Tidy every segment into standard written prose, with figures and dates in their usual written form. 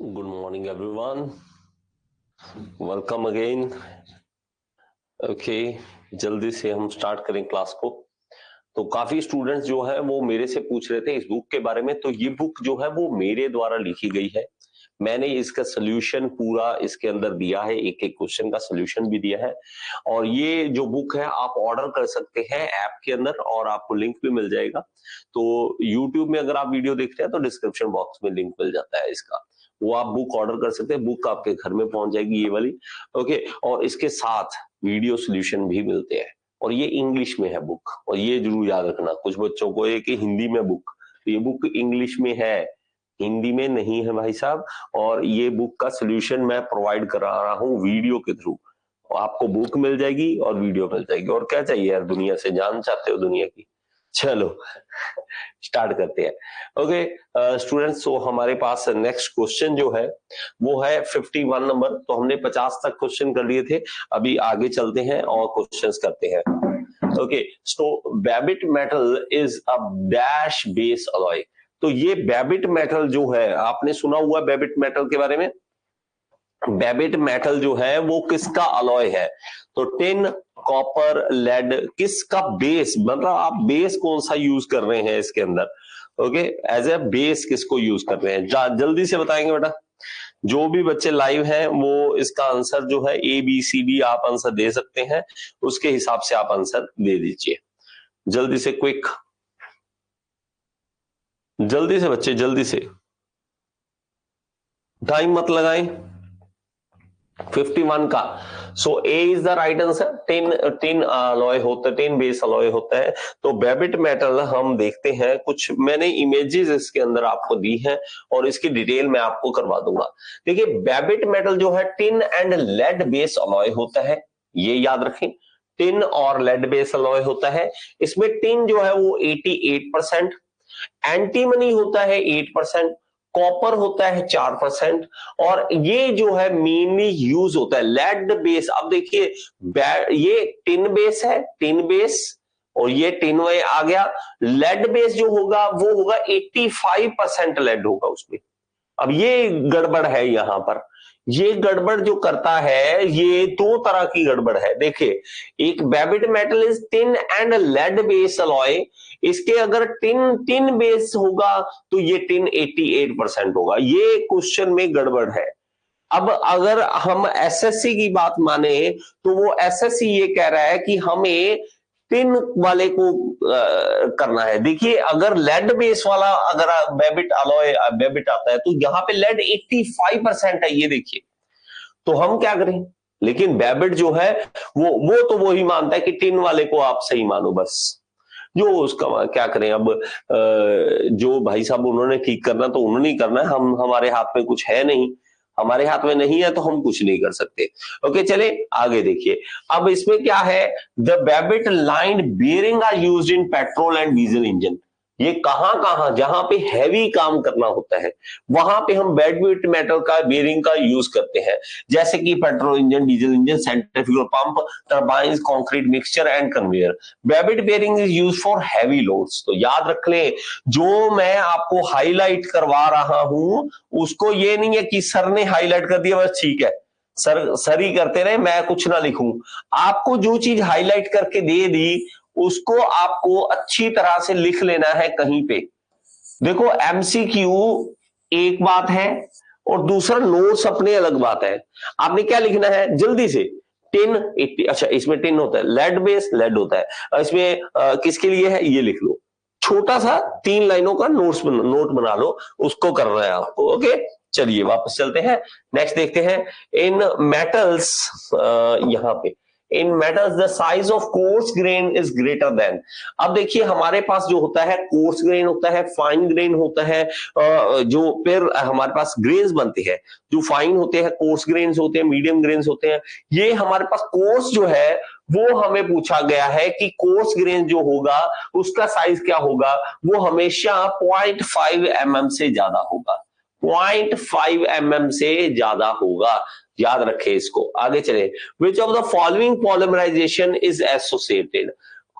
Good morning, everyone. Welcome again. Okay, जल्दी से हम स्टार्ट करें क्लास को। तो काफी स्टूडेंट्स जो है वो मेरे से पूछ रहे थे इस बुक के बारे में। तो ये बुक जो है वो मेरे द्वारा लिखी गई है। मैंने इसका सोल्यूशन पूरा इसके अंदर दिया है, एक एक क्वेश्चन का सोल्यूशन भी दिया है। और ये जो बुक है आप ऑर्डर कर सकते हैं ऐप के अंदर, और आपको लिंक भी मिल जाएगा। तो यूट्यूब में अगर आप वीडियो देख रहे हैं तो डिस्क्रिप्शन बॉक्स में लिंक मिल जाता है इसका, वो आप बुक ऑर्डर कर सकते हैं। बुक आपके घर में पहुंच जाएगी ये वाली। ओके, और इसके साथ वीडियो सोल्यूशन भी मिलते हैं, और ये इंग्लिश में है बुक। और ये जरूर याद रखना, कुछ बच्चों को है कि हिंदी में बुक, तो ये बुक इंग्लिश में है, हिंदी में नहीं है भाई साहब। और ये बुक का सोल्यूशन मैं प्रोवाइड करा रहा हूँ वीडियो के थ्रू। आपको बुक मिल जाएगी और वीडियो मिल जाएगी, और क्या चाहिए यार दुनिया से, जान चाहते हो दुनिया की। चलो स्टार्ट करते हैं। ओके स्टूडेंट्स, तो हमारे पास नेक्स्ट क्वेश्चन जो है वो है 51 नंबर। तो हमने 50 तक क्वेश्चन कर लिए थे, अभी आगे चलते हैं और क्वेश्चंस करते हैं। Okay, so Babbitt metal is a dash base alloy. तो ये बेबिट मेटल जो है, आपने सुना हुआ बेबिट मेटल के बारे में। बेबिट मेटल जो है वो किसका अलॉय है? तो टिन, कॉपर, लेड, किसका बेस, मतलब आप बेस कौन सा यूज कर रहे हैं इसके अंदर। ओके, एज ए बेस किसको यूज कर रहे हैं, जल्दी से बताएंगे बेटा। जो भी बच्चे लाइव हैं वो इसका आंसर जो है ABCD आप आंसर दे सकते हैं, उसके हिसाब से आप आंसर दे दीजिए। जल्दी से, क्विक, जल्दी से बच्चे, जल्दी से, टाइम मत लगाएं। 51 का so A is the right answer. Tin alloy होता है, टिन बेस अलॉय होता है। तो बेबिट मेटल हम देखते हैं, कुछ मैंने इमेजेस इसके अंदर आपको दी हैं और इसकी डिटेल मैं आपको करवा दूंगा। देखिए, बेबिट मेटल जो है tin and lead base alloy होता है, ये याद रखें। टिन और लेड बेस अलॉय होता है। इसमें टिन जो है वो 88%, एंटीमनी होता है 8%, कॉपर होता है 4%, और ये जो है मेनली यूज होता है लेड बेस। अब देखिए, ये टिन बेस है, टिन बेस, और ये टिन में आ गया। लेड बेस जो होगा वो होगा 85% लेड होगा उसमें। अब ये गड़बड़ है यहां पर। ये गड़बड़ जो करता है, ये दो तरह की गड़बड़ है। देखिए, एक babbitt metal is tin and lead base alloy. इसके अगर टिन टिन बेस होगा तो ये टिन 88% होगा। ये क्वेश्चन में गड़बड़ है। अब अगर हम एसएससी की बात माने तो वो एसएससी ये कह रहा है कि हमें टिन वाले को करना है। देखिए, अगर लेड बेस वाला अगर बेबिट अलॉय बेबिट आता है तो यहां पे लेड 85% है, ये देखिए। तो हम क्या करें? लेकिन बेबिट जो है वो तो वो ही मानता है कि टिन वाले को आप सही मानो बस। जो उसका क्या करें अब, जो भाई साहब उन्होंने ठीक करना तो उन्होंने ही करना है, हम हमारे हाथ में कुछ है नहीं। हमारे हाथ में नहीं है तो हम कुछ नहीं कर सकते। ओके, चले आगे देखिए। अब इसमें क्या है, the babbitt line bearing are used in petrol and diesel engine. ये कहां कहां जहां पे हैवी काम करना होता है वहां पे हम बेबिट मेटल का बियरिंग का यूज करते हैं, जैसे कि petrol engine, diesel engine, centrifugal pump, turbines, concrete mixture and conveyor. Babbitt bearing is use for heavy loads. तो याद रख लें, जो मैं आपको हाईलाइट करवा रहा हूं उसको ये नहीं है कि सर ने हाईलाइट कर दिया बस ठीक है, सर ही करते रहे, मैं कुछ ना लिखूं। आपको जो चीज हाईलाइट करके दे दी उसको आपको अच्छी तरह से लिख लेना है कहीं पे। देखो, एमसीक्यू एक बात है और दूसरा नोट्स अपने अलग बात है। आपने क्या लिखना है जल्दी से, टिन 80, अच्छा इसमें टिन होता है, लेड बेस लेड होता है, इसमें किसके लिए है ये लिख लो। छोटा सा 3 लाइनों का नोट बना लो, उसको कर रहे हैं आपको। ओके, चलिए वापस चलते हैं, नेक्स्ट देखते हैं। इन मेटल्स, यहां पे in metals the size of coarse grain is greater than. अब देखिए, हमारे पास जो होता है कोर्स ग्रेन होता है, फाइन ग्रेन होता है, जो फिर हमारे पास ग्रेन्स बनते हैं जो फाइन होते हैं, कोर्स ग्रेन्स होते हैं, मीडियम ग्रेन्स होते हैं। ये हमारे पास कोर्स जो है वो हमें पूछा गया है कि कोर्स ग्रेन जो होगा उसका साइज क्या होगा, वो हमेशा 0.5 mm से ज्यादा होगा, 0.5 mm से ज्यादा होगा। याद रखें इसको, आगे चले। Which of the following polymerisation is associated.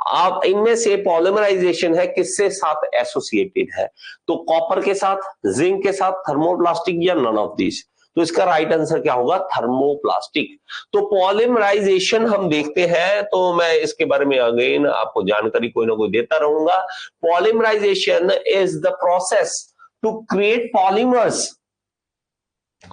आप इनमें से पॉलीमराइजेशन है किससे साथ एसोसिएटेड है? तो कॉपर के साथ, जिंक के साथ, थर्मोप्लास्टिक या नन ऑफ दिस? तो इसका राइट आंसर क्या होगा? थर्मोप्लास्टिक। तो पॉलीमराइजेशन हम देखते हैं, तो मैं इसके बारे में अगेन आपको जानकारी कोई ना कोई देता रहूंगा। Polymerisation is the process to create polymers.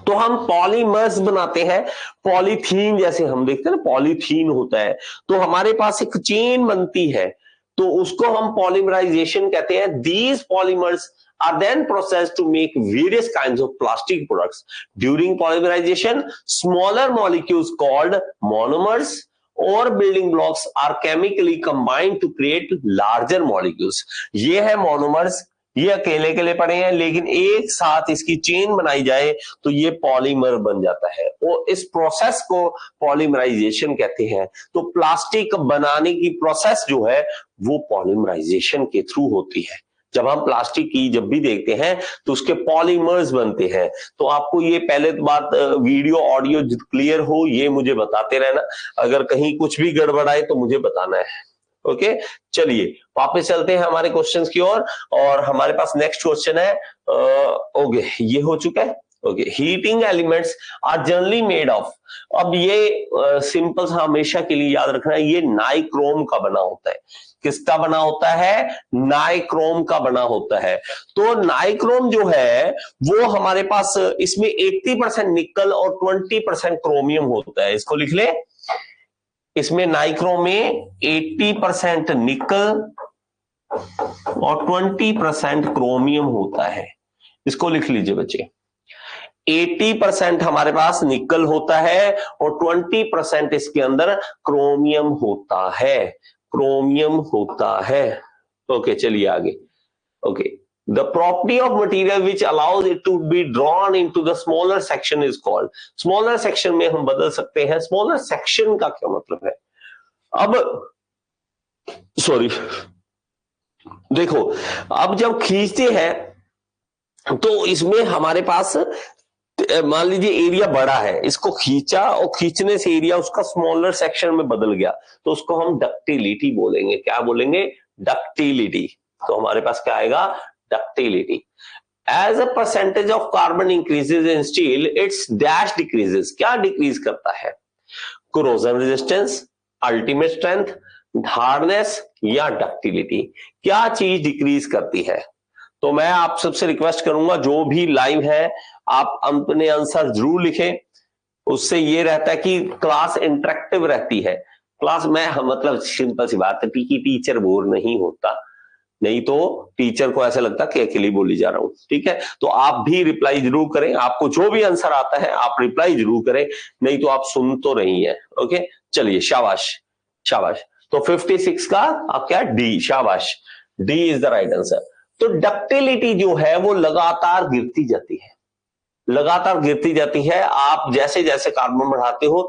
तो हम पॉलीमर्स बनाते हैं, पॉलीथीन जैसे हम देखते हैं ना, पॉलीथीन होता है, तो हमारे पास एक चेन बनती है, तो उसको हम पॉलीमराइजेशन कहते हैं। These polymers are then processed to make various kinds of plastic products. During polymerization, smaller molecules called monomers or building blocks are chemically combined to create larger molecules. ये है monomers, ये अकेले अकेले पड़े हैं, लेकिन एक साथ इसकी चेन बनाई जाए तो ये पॉलीमर बन जाता है, और इस प्रोसेस को पॉलीमराइजेशन कहते हैं। तो प्लास्टिक बनाने की प्रोसेस जो है वो पॉलीमराइजेशन के थ्रू होती है। जब हम प्लास्टिक की जब भी देखते हैं तो उसके पॉलीमर्स बनते हैं। तो आपको ये पहले बात, वीडियो ऑडियो क्लियर हो ये मुझे बताते रहना, अगर कहीं कुछ भी गड़बड़ाए तो मुझे बताना है। ओके, चलिए वापस चलते हैं हमारे क्वेश्चंस की ओर, और हमारे पास नेक्स्ट क्वेश्चन है। ओके, ये हो चुका है। Okay, heating elements are generally made of. अब ये सिंपल सा हमेशा के लिए याद रखना है, ये नाइक्रोम का बना होता है। किसका बना होता है? नाइक्रोम का बना होता है। तो नाइक्रोम जो है वो हमारे पास, इसमें 80% निकल और 20% क्रोमियम होता है। इसको लिख ले, इसमें नाइक्रोम में 80% निकल और 20% क्रोमियम होता है। इसको लिख लीजिए बच्चे, 80% हमारे पास निकल होता है और 20% इसके अंदर क्रोमियम होता है, क्रोमियम होता है। ओके, चलिए आगे। Okay, the property of material which allows it to be drawn into the smaller section is called। smaller section में हम बदल सकते हैं। smaller section का क्या मतलब है? अब सॉरी, देखो, अब जब खींचते हैं तो इसमें हमारे पास, मान लीजिए एरिया बड़ा है, इसको खींचा और खींचने से एरिया उसका स्मॉलर सेक्शन में बदल गया, तो उसको हम डक्टिलिटी बोलेंगे। क्या बोलेंगे? डक्टिलिटी। तो हमारे पास क्या आएगा? Ductility. As a percentage of carbon increases in steel, its dash decreases. क्या डिक्रीज करता है? Corrosion resistance, ultimate strength, hardness या डक्टिलिटी? क्या चीज डिक्रीज करती है? तो मैं आप सबसे रिक्वेस्ट करूंगा, जो भी लाइव है आप अपने आंसर जरूर लिखें। उससे ये रहता है कि क्लास इंटरेक्टिव रहती है। क्लास में मतलब सिंपल सी बात है कि टीचर बोर नहीं होता, नहीं तो टीचर को ऐसा लगता कि अकेले बोली जा रहा हूं। ठीक है, तो आप भी रिप्लाई जरूर करें। आपको जो भी आंसर आता है आप रिप्लाई जरूर करें, नहीं तो आप सुन तो रही है। ओके, चलिए, शाबाश शाबाश। तो 56 का आप क्या? डी। शाबाश, D is the right answer. तो डक्टिलिटी जो है वो लगातार गिरती जाती है, लगातार गिरती जाती है। आप जैसे जैसे कार्बन बढ़ाते हो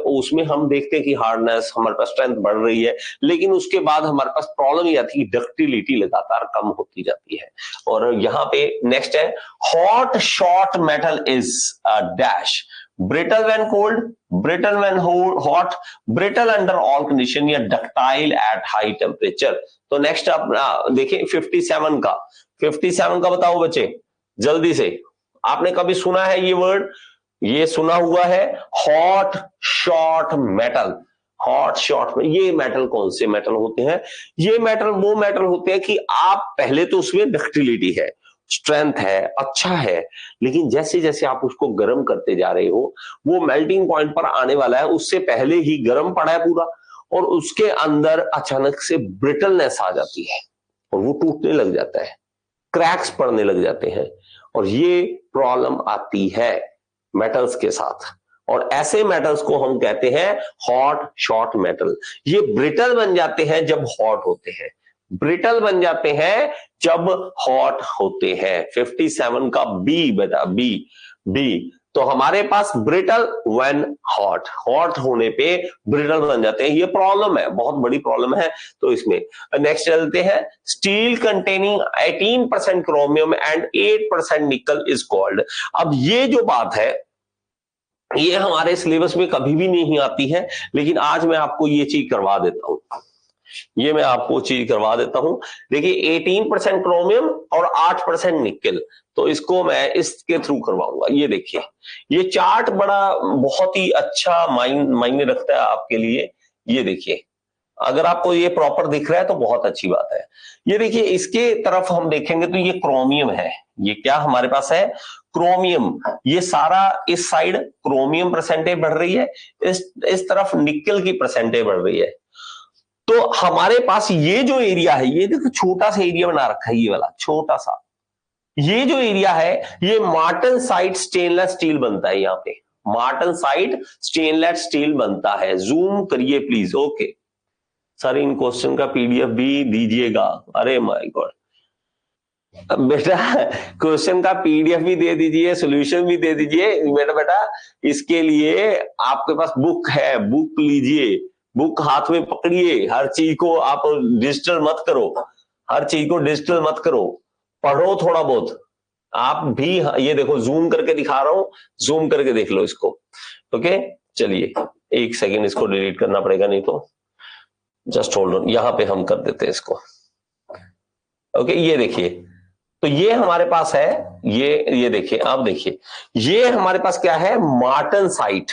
उसमें हम देखते हैं कि हार्डनेस, हमारे पास स्ट्रेंथ बढ़ रही है, लेकिन उसके बाद हमारे पास प्रॉब्लम ये आती है कि डक्टिलिटी लगातार कम होती जाती है। और यहाँ पे नेक्स्ट है, hot short metal is dash. Brittle when cold, brittle when hot, brittle under all condition या डक्टाइल एट हाई टेम्परेचर। तो नेक्स्ट आप देखिए 57 का, 57 का बताओ बच्चे जल्दी से। आपने कभी सुना है ये वर्ड? ये सुना हुआ है, hot short metal. Hot short में ये मेटल कौन से मेटल होते हैं? ये मेटल वो मेटल होते हैं कि आप पहले तो उसमें डक्टिलिटी है, स्ट्रेंथ है, अच्छा है, लेकिन जैसे जैसे आप उसको गर्म करते जा रहे हो वो मेल्टिंग पॉइंट पर आने वाला है, उससे पहले ही गर्म पड़ा है पूरा, और उसके अंदर अचानक से ब्रिटलनेस आ जाती है और वो टूटने लग जाता है, क्रैक्स पड़ने लग जाते हैं, और ये प्रॉब्लम आती है मेटल्स के साथ। और ऐसे मेटल्स को हम कहते हैं हॉट शॉर्ट मेटल। ये ब्रिटल बन जाते हैं जब हॉट होते हैं, ब्रिटल बन जाते हैं जब हॉट होते हैं। 57 का बी बता, बी बी। तो हमारे पास ब्रिटल व्हेन हॉट, हॉट होने पे ब्रिटल बन जाते हैं। ये प्रॉब्लम है, बहुत बड़ी प्रॉब्लम है। तो इसमें नेक्स्ट चलते हैं, स्टील कंटेनिंग 18% क्रोमियम एंड 8% निकल इज कॉल्ड। अब ये जो बात है ये हमारे सिलेबस में कभी भी नहीं आती है, लेकिन आज मैं आपको ये चीज करवा देता हूं। ये मैं आपको चीज करवा देता हूं। देखिए 18% क्रोमियम और 8% निकल, तो इसको मैं इसके थ्रू करवाऊंगा। ये देखिए, ये चार्ट बड़ा बहुत ही अच्छा मायने रखता है आपके लिए। ये देखिए, अगर आपको ये प्रॉपर दिख रहा है तो बहुत अच्छी बात है। ये देखिए, इसके तरफ हम देखेंगे तो ये क्रोमियम है। ये क्या हमारे पास है? क्रोमियम। ये सारा इस साइड क्रोमियम परसेंटेज बढ़ रही है, इस तरफ निकल की परसेंटेज बढ़ रही है। तो हमारे पास ये जो एरिया है, ये देखो छोटा सा एरिया बना रखा है, ये वाला छोटा सा, ये जो एरिया है ये मार्टनसाइट स्टेनलेस स्टील बनता है। यहाँ पे मार्टनसाइट स्टेनलेस स्टील बनता है। जूम करिए please. Okay sir, in question का पीडीएफ भी दीजिएगा। अरे माय गॉड बेटा, क्वेश्चन का पीडीएफ भी दे दीजिए, सॉल्यूशन भी दे दीजिए। बेटा इसके लिए आपके पास बुक है, बुक लीजिए, बुक हाथ में पकड़िए। हर चीज को आप डिजिटल मत करो, हर चीज को डिजिटल मत करो, पढ़ो थोड़ा बहुत आप भी। ये देखो जूम करके दिखा रहा हूं, जूम करके देख लो इसको। ओके चलिए, एक सेकेंड, इसको डिलीट करना पड़ेगा नहीं तो। जस्ट होल्ड ऑन, यहां पे हम कर देते हैं इसको। ओके ये देखिए, तो ये हमारे पास है, ये देखिए, अब देखिए ये हमारे पास क्या है? मार्टनसाइट।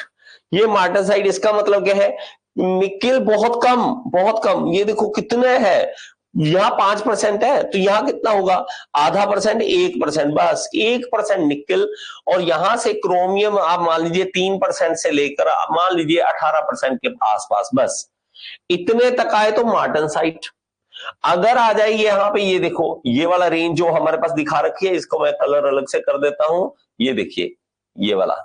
ये मार्टनसाइट, इसका मतलब क्या है? निकेल बहुत कम, बहुत कम। ये देखो कितने है, यहां 5% है, तो यहां कितना होगा? आधा परसेंट, 1%, बस 1% निकेल। और यहां से क्रोमियम आप मान लीजिए 3% से लेकर मान लीजिए 18% के आसपास, बस इतने तक आए तो मार्टनसाइट। अगर आ जाइए यहां पे, ये देखो ये वाला रेंज जो हमारे पास दिखा रखी है, इसको मैं कलर अलग से कर देता हूं। ये देखिए ये वाला,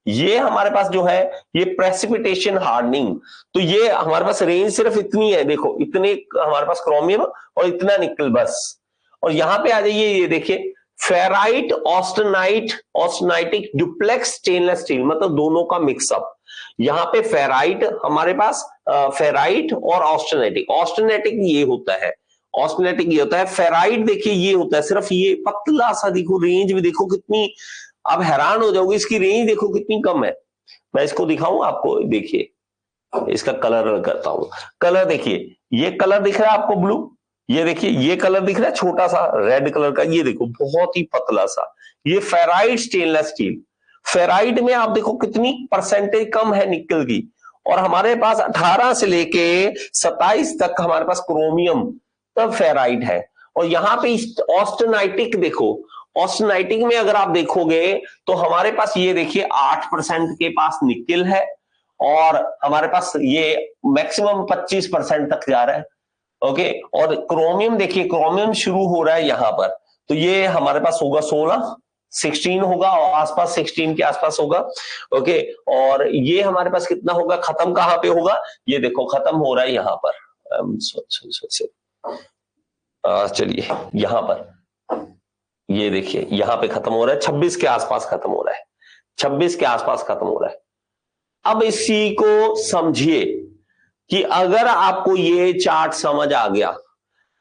ये हमारे पास जो है ये प्रेसिपिटेशन हार्डनिंग। तो ये हमारे पास रेंज सिर्फ इतनी है, देखो इतने हमारे पास क्रोमियम और इतना निकल, बस। और यहां पे आ जाइए, ये देखिए ferrite austenite, austenitic duplex stainless steel, मतलब दोनों का मिक्सअप। यहां पे फेराइट हमारे पास, फेराइट और ऑस्टेनेटिक। ऑस्टेनेटिक ये होता है, ऑस्टेनेटिक ये होता है। फेराइट देखिए ये होता है सिर्फ ये पतला सा, देखो रेंज भी देखो कितनी, आप हैरान हो जाओगे, इसकी रेंज देखो कितनी कम है। मैं इसको दिखाऊं आपको, देखिए इसका कलर करता हूं। कलर देखिए, ये कलर दिख रहा है आपको ब्लू, ये देखिए ये कलर दिख रहा है छोटा सा रेड कलर का, ये देखो बहुत ही पतला सा, ये फेराइट स्टेनलेस स्टील। फेराइट में आप देखो कितनी परसेंटेज कम है निकल की। और हमारे पास 18 से लेके 27 तक हमारे पास क्रोमियम, तब फेराइट है। और यहां पे ऑस्टेनाइटिक देखो, ऑस्टेनाइटिक में अगर आप देखोगे तो हमारे पास ये देखिए 8% के पास निकल है, और हमारे पास ये मैक्सिमम 25% तक जा रहा है। ओके, और क्रोमियम देखिए, क्रोमियम शुरू हो रहा है यहां पर, तो ये हमारे पास होगा 16 होगा, और आसपास 16 के आसपास होगा। ओके, और ये हमारे पास कितना होगा, खत्म कहां पे होगा? ये देखो खत्म हो रहा है यहां पर। चलिए यहां पर, ये देखिए यहां पे खत्म हो रहा है, 26 के आसपास खत्म हो रहा है, 26 के आसपास खत्म हो रहा है। अब इसी को समझिए कि अगर आपको ये चार्ट समझ आ गया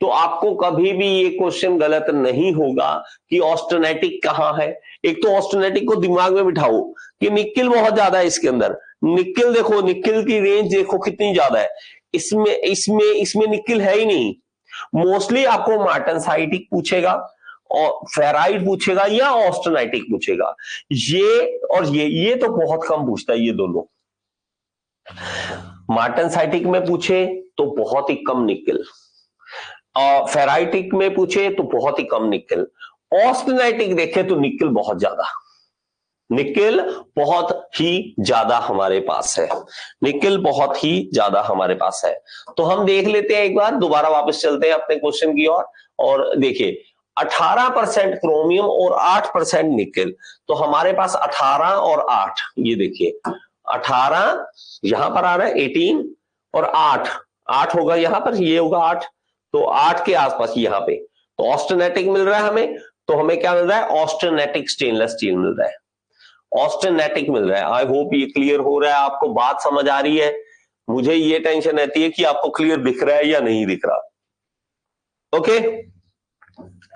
तो आपको कभी भी ये क्वेश्चन गलत नहीं होगा कि ऑस्टेनेटिक कहां है। एक तो ऑस्टेनेटिक को दिमाग में बिठाओ कि निकल बहुत ज्यादा है इसके अंदर। निकल देखो, निकल की रेंज देखो कितनी ज्यादा है, इसमें इसमें इसमें निकल है ही नहीं। मोस्टली आपको मार्टनसाइटिक पूछेगा और फेराइट पूछेगा या ऑस्टेनाइटिक पूछेगा। ये और ये तो बहुत कम पूछता है, ये दोनों। मार्टनसाइटिक में पूछे तो बहुत ही कम निकल, और फेराइटिक में पूछे तो बहुत ही कम निकल। ऑस्टेनाइटिक देखे तो निकल बहुत ज्यादा, निकल बहुत ही ज्यादा हमारे पास है, निकल बहुत ही ज्यादा हमारे पास है। तो हम देख लेते हैं एक बार, दोबारा वापस चलते हैं अपने क्वेश्चन की ओर। और देखिए 18% क्रोमियम और 8% निकल, तो हमारे पास 18 और 8, ये देखिए 18 यहां पर आ रहा है, 18 और 8 होगा यहां पर, ये होगा 8, तो 8 के आसपास यहां पे। तो ऑस्टेनेटिक मिल रहा है हमें, तो हमें क्या मिल रहा है? ऑस्टेनेटिक स्टेनलेस स्टील मिल रहा है, ऑस्टेनेटिक मिल रहा है। आई होप ये क्लियर हो रहा है, आपको बात समझ आ रही है। मुझे ये टेंशन रहती है कि आपको क्लियर दिख रहा है या नहीं दिख रहा। ओके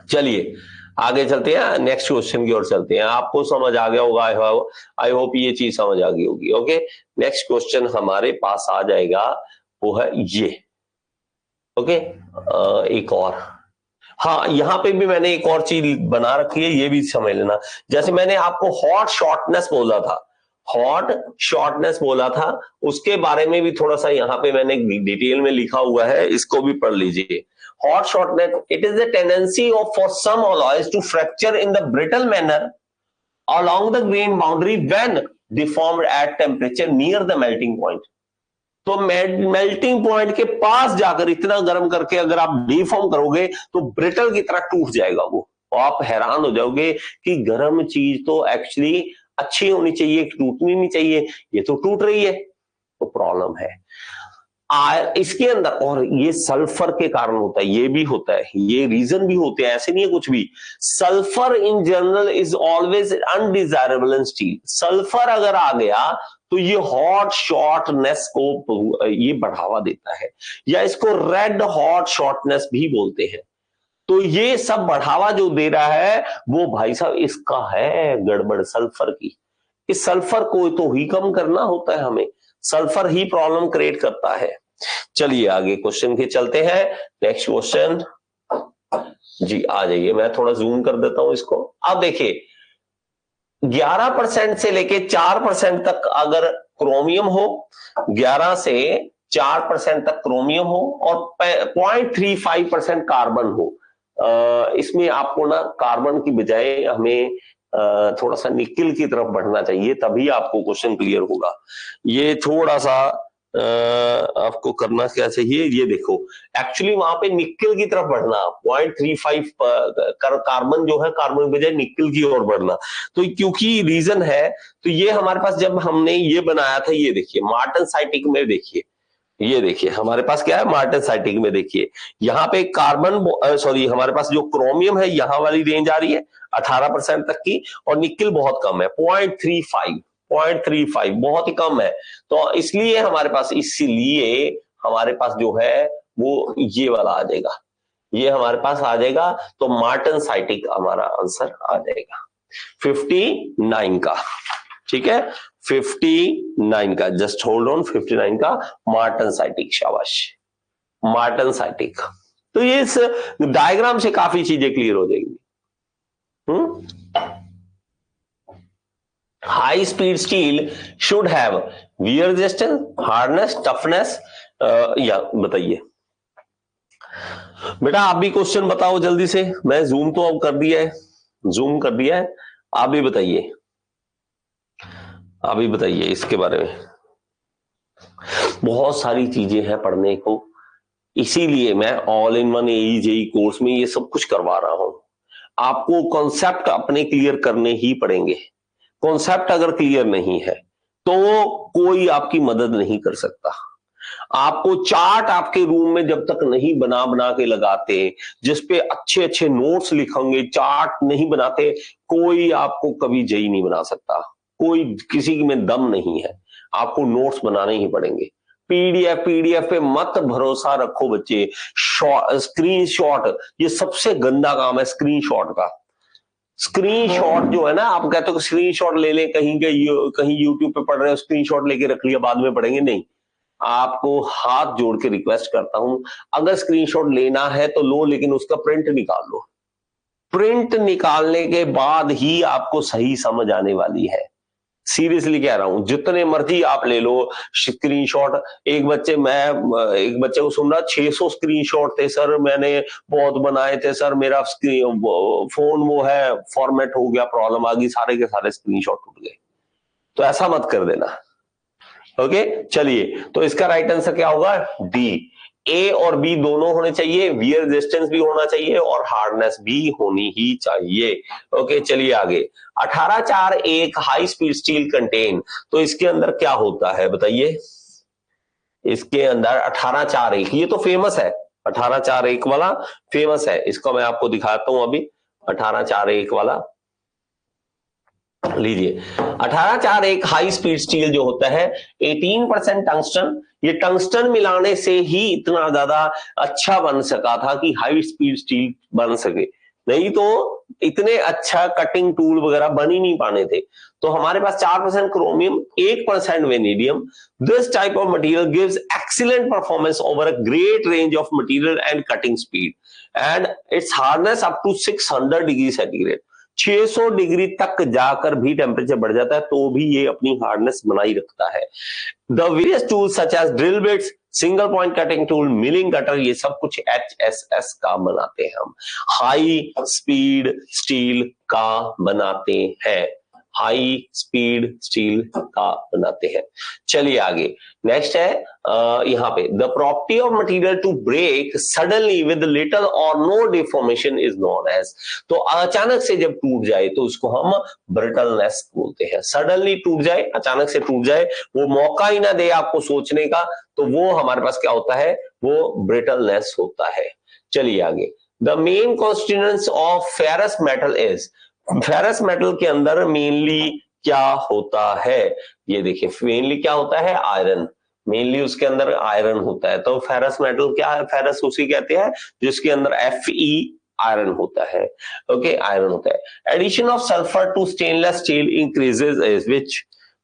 चलिए आगे चलते हैं, नेक्स्ट क्वेश्चन की ओर चलते हैं। आपको समझ आ गया होगा, आई होप ये चीज समझ आ गई होगी। ओके, नेक्स्ट क्वेश्चन हमारे पास आ जाएगा, वो है ये। ओके, एक और, हाँ यहां पे भी मैंने एक और चीज बना रखी है, ये भी समझ लेना। जैसे मैंने आपको हॉट शॉर्टनेस बोला था, हॉट शॉर्टनेस बोला था, उसके बारे में भी थोड़ा सा यहाँ पे मैंने डिटेल में लिखा हुआ है, इसको भी पढ़ लीजिए। Hot shortness, it is the tendency of for some alloys to fracture in the brittle manner along the grain boundary when deformed at temperature near the melting point। तो मेल्टिंग पॉइंट के पास जाकर इतना गर्म करके अगर आप डिफॉर्म करोगे तो ब्रिटल की तरह टूट जाएगा वो, और आप हैरान हो जाओगे कि गर्म चीज तो एक्चुअली अच्छी होनी चाहिए, टूटनी नहीं चाहिए, ये तो टूट रही है, तो प्रॉब्लम है। इसके अंदर, और ये सल्फर के कारण होता है, ये भी होता है, ये रीजन भी होते हैं, ऐसे नहीं है कुछ भी। Sulphur in general is always undesirable in steel. Sulphur अगर आ गया तो ये हॉट शॉर्टनेस को ये बढ़ावा देता है, या इसको रेड हॉट शॉर्टनेस भी बोलते हैं। तो ये सब बढ़ावा जो दे रहा है वो भाई साहब इसका है गड़बड़, सल्फर की। इस सल्फर को तो ही कम करना होता है हमें, सल्फर ही प्रॉब्लम क्रिएट करता है। चलिए आगे क्वेश्चन के चलते हैं। नेक्स्ट क्वेश्चन जी, आ जाइए, मैं थोड़ा जूम कर देता हूं इसको। अब देखिए 11% से लेके 4% तक अगर क्रोमियम हो, 11 से 4% तक क्रोमियम हो और 0.35% कार्बन हो, इसमें आपको ना कार्बन की बजाय हमें थोड़ा सा निकिल की तरफ बढ़ना चाहिए, तभी आपको क्वेश्चन क्लियर होगा। ये थोड़ा सा आपको करना क्या चाहिए, ये देखो एक्चुअली वहां पे निकिल की तरफ बढ़ना, 0.35 कार्बन जो है, कार्बन की बजाय निकिल की ओर बढ़ना। तो क्योंकि रीजन है, तो ये हमारे पास जब हमने ये बनाया था, ये देखिए मार्टनसाइटिक में, देखिए ये देखिए हमारे पास क्या है मार्टनसाइटिक में, देखिए यहाँ पे कार्बन सॉरी हमारे पास जो क्रोमियम है यहाँ वाली रेंज आ रही है 18% तक की, और निकिल बहुत कम है 0.35 बहुत ही कम है। तो इसलिए हमारे पास, इसीलिए हमारे पास जो है वो ये वाला आ जाएगा, ये हमारे पास आ जाएगा। तो मार्टनसाइटिक हमारा आंसर आ जाएगा 59 का, ठीक है 59 का, जस्ट होल्ड ऑन, 59 का मार्टनसाइटिक, शाबाश मार्टनसाइटिक। तो ये इस डायग्राम से काफी चीजें क्लियर हो जाएंगी। High speed steel should have wear resistance, hardness, toughness, या बताइए बेटा, आप भी क्वेश्चन बताओ जल्दी से। मैं जूम तो अब कर दिया है, जूम कर दिया है, आप भी बताइए, आप भी बताइए इसके बारे में। बहुत सारी चीजें हैं पढ़ने को, इसीलिए मैं all in one AE JE course में ये सब कुछ करवा रहा हूं। आपको कॉन्सेप्ट अपने क्लियर करने ही पड़ेंगे। कॉन्सेप्ट अगर क्लियर नहीं है तो कोई आपकी मदद नहीं कर सकता। आपको चार्ट आपके रूम में जब तक नहीं बना बना के लगाते, जिसपे अच्छे अच्छे नोट्स लिखेंगे, चार्ट नहीं बनाते, कोई आपको कभी जेई नहीं बना सकता। कोई किसी में दम नहीं है, आपको नोट्स बनाने ही पड़ेंगे। पीडीएफ पे मत भरोसा रखो बच्चे। स्क्रीनशॉट, ये सबसे गंदा काम है स्क्रीनशॉट का। स्क्रीनशॉट जो है ना, आप कहते हो स्क्रीनशॉट ले लें, कहीं यूट्यूब पे पढ़ रहे हो स्क्रीनशॉट लेके रख लिया, बाद में पढ़ेंगे, नहीं। आपको हाथ जोड़ के रिक्वेस्ट करता हूं, अगर स्क्रीनशॉट लेना है तो लो, लेकिन उसका प्रिंट निकाल लो। प्रिंट निकालने के बाद ही आपको सही समझ आने वाली है। सीरियसली कह रहा हूं, जितने मर्जी आप ले लो स्क्रीनशॉट। एक बच्चे को सुन रहा 600 स्क्रीनशॉट थे सर, मैंने बहुत बनाए थे सर, मेरा फोन वो है फॉर्मेट हो गया, प्रॉब्लम आ गई, सारे के सारे स्क्रीनशॉट टूट गए। तो ऐसा मत कर देना। ओके चलिए, तो इसका राइट आंसर क्या होगा, डी। ए और बी दोनों होने चाहिए, वियर रेजिस्टेंस भी होना चाहिए और हार्डनेस भी होनी ही चाहिए। ओके चलिए आगे। 1841 हाई स्पीड स्टील कंटेन, तो इसके अंदर क्या होता है बताइए। इसके अंदर 1841, ये तो फेमस है, 1841 वाला फेमस है, इसको मैं आपको दिखाता हूं अभी। 1841 वाला लीजिए। 1841 हाई स्पीड स्टील जो होता है 18% टंगस्टन, ये टंगस्टन मिलाने से ही इतना ज्यादा अच्छा बन सका था कि हाई स्पीड स्टील बन सके। नहीं तो इतने अच्छा कटिंग टूल वगैरह बन ही नहीं पाने थे। तो हमारे पास 4% chromium, 8% vanadium. This type of material gives excellent performance over a great range of material and cutting speed and its hardness up to 600 degree centigrade. 600 degree तक जाकर भी टेम्परेचर बढ़ जाता है तो भी ये अपनी हार्डनेस बनाई रखता है। The various tools such as drill bits, single point cutting tool, milling cutter, ये सब कुछ HSS का बनाते हैं हम। हाई स्पीड स्टील का बनाते हैं, हाई स्पीड स्टील का बनाते हैं। चलिए आगे नेक्स्ट है यहाँ पे the property of material to break suddenly with little और no deformation is known as. तो अचानक से जब टूट जाए तो उसको हम ब्रिटलनेस बोलते हैं। सडनली टूट जाए, अचानक से टूट जाए, वो मौका ही ना दे आपको सोचने का, तो वो हमारे पास क्या होता है, वो ब्रिटलनेस होता है। चलिए आगे the main constituents of ferrous metal is. Ferrous metal के अंदर मेनली क्या होता है, ये देखिए मेनली क्या होता है, आयरन। मेनली उसके अंदर आयरन होता है। तो फेरस मेटल क्या है, फेरस उसी कहते हैं जिसके अंदर Fe आयरन होता है। ओके, आयरन होता है। Addition of sulphur to stainless steel increases is which.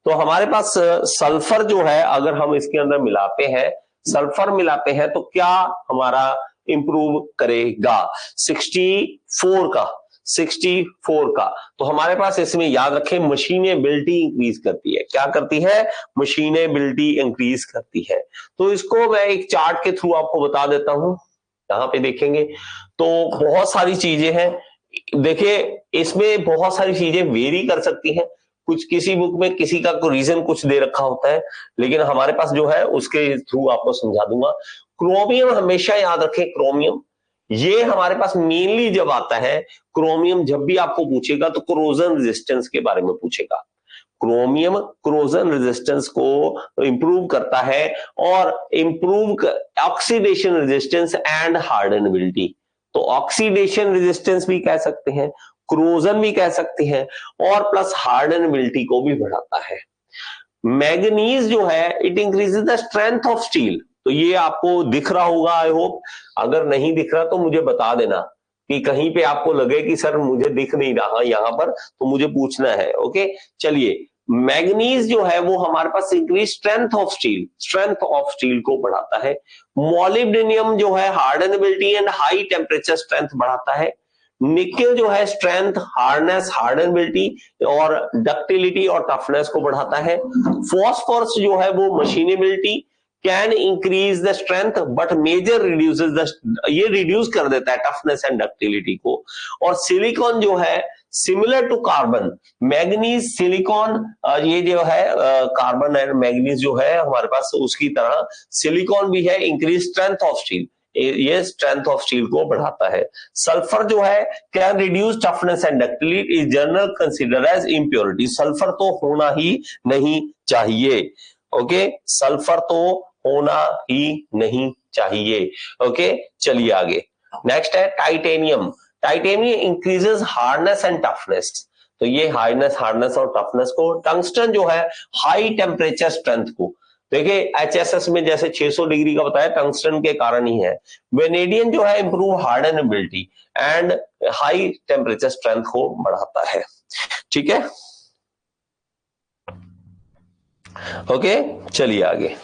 तो हमारे पास सल्फर जो है अगर हम इसके अंदर मिलाते हैं, सल्फर मिलाते हैं तो क्या हमारा इंप्रूव करेगा, 64 का, 64 का। तो हमारे पास इसमें याद रखें मशीनेबिलिटी इंक्रीज करती है। क्या करती है, मशीनेबिलिटी इंक्रीज करती है। तो इसको मैं एक चार्ट के थ्रू आपको बता देता हूं, यहां पे देखेंगे तो बहुत सारी चीजें हैं। देखिए इसमें बहुत सारी चीजें वेरी कर सकती हैं, कुछ किसी बुक में किसी का कोई रीजन कुछ दे रखा होता है, लेकिन हमारे पास जो है उसके थ्रू आपको समझा दूंगा। क्रोमियम हमेशा याद रखें, क्रोमियम ये हमारे पास मेनली जब आता है, क्रोमियम जब भी आपको पूछेगा तो कोरोजन रेजिस्टेंस के बारे में पूछेगा। क्रोमियम कोरोजन रेजिस्टेंस को इंप्रूव करता है और improve oxidation resistance and hardenability. तो ऑक्सीडेशन रेजिस्टेंस भी कह सकते हैं, क्रोजन भी कह सकते हैं, और प्लस हार्डनेबिलिटी को भी बढ़ाता है। मैग्नीज जो है it increases the strength of steel. तो ये आपको दिख रहा होगा आई होप, अगर नहीं दिख रहा तो मुझे बता देना कि कहीं पे आपको लगे कि सर मुझे दिख नहीं रहा यहां पर, तो मुझे पूछना है। ओके, चलिए मैग्नीज जो है वो हमारे पास increase strength of steel, strength of steel को बढ़ाता है। मॉलिब्डेनियम जो है hardenability and high temperature strength बढ़ाता है। निकेल जो है स्ट्रेंथ, हार्डनेस, हार्डनेबिलिटी और डक्टिलिटी और टफनेस को बढ़ाता है। फॉस्फोरस जो है वो machinability, can increase the strength but major reduces the, ये रिड्यूस कर देता है टफनेस एंड डक्टिलिटी को। और सिलिकॉन जो है similar to carbon, manganese silicon, ये जो है कार्बन एंड मैग्नीज जो है हमारे पास उसकी तरह सिलिकॉन भी है, इंक्रीज स्ट्रेंथ ऑफ स्टील, ये स्ट्रेंथ ऑफ स्टील को बढ़ाता है। सल्फर जो है can reduce toughness and ductility, is general consider as impurity. Sulphur तो होना ही नहीं चाहिए। ओके, सल्फर तो होना ही नहीं चाहिए। ओके, चलिए आगे नेक्स्ट है titanium. Titanium increases hardness and toughness. तो ये हार्डनेस और टफनेस को। टंगस्टन जो है हाई टेम्परेचर स्ट्रेंथ को। देखिए HSS में जैसे 600 डिग्री का बताया, टंगस्टन के कारण ही है। वेनेडियम जो है improve hardenability and high temperature strength को बढ़ाता है। ठीक है, ओके, चलिए आगे,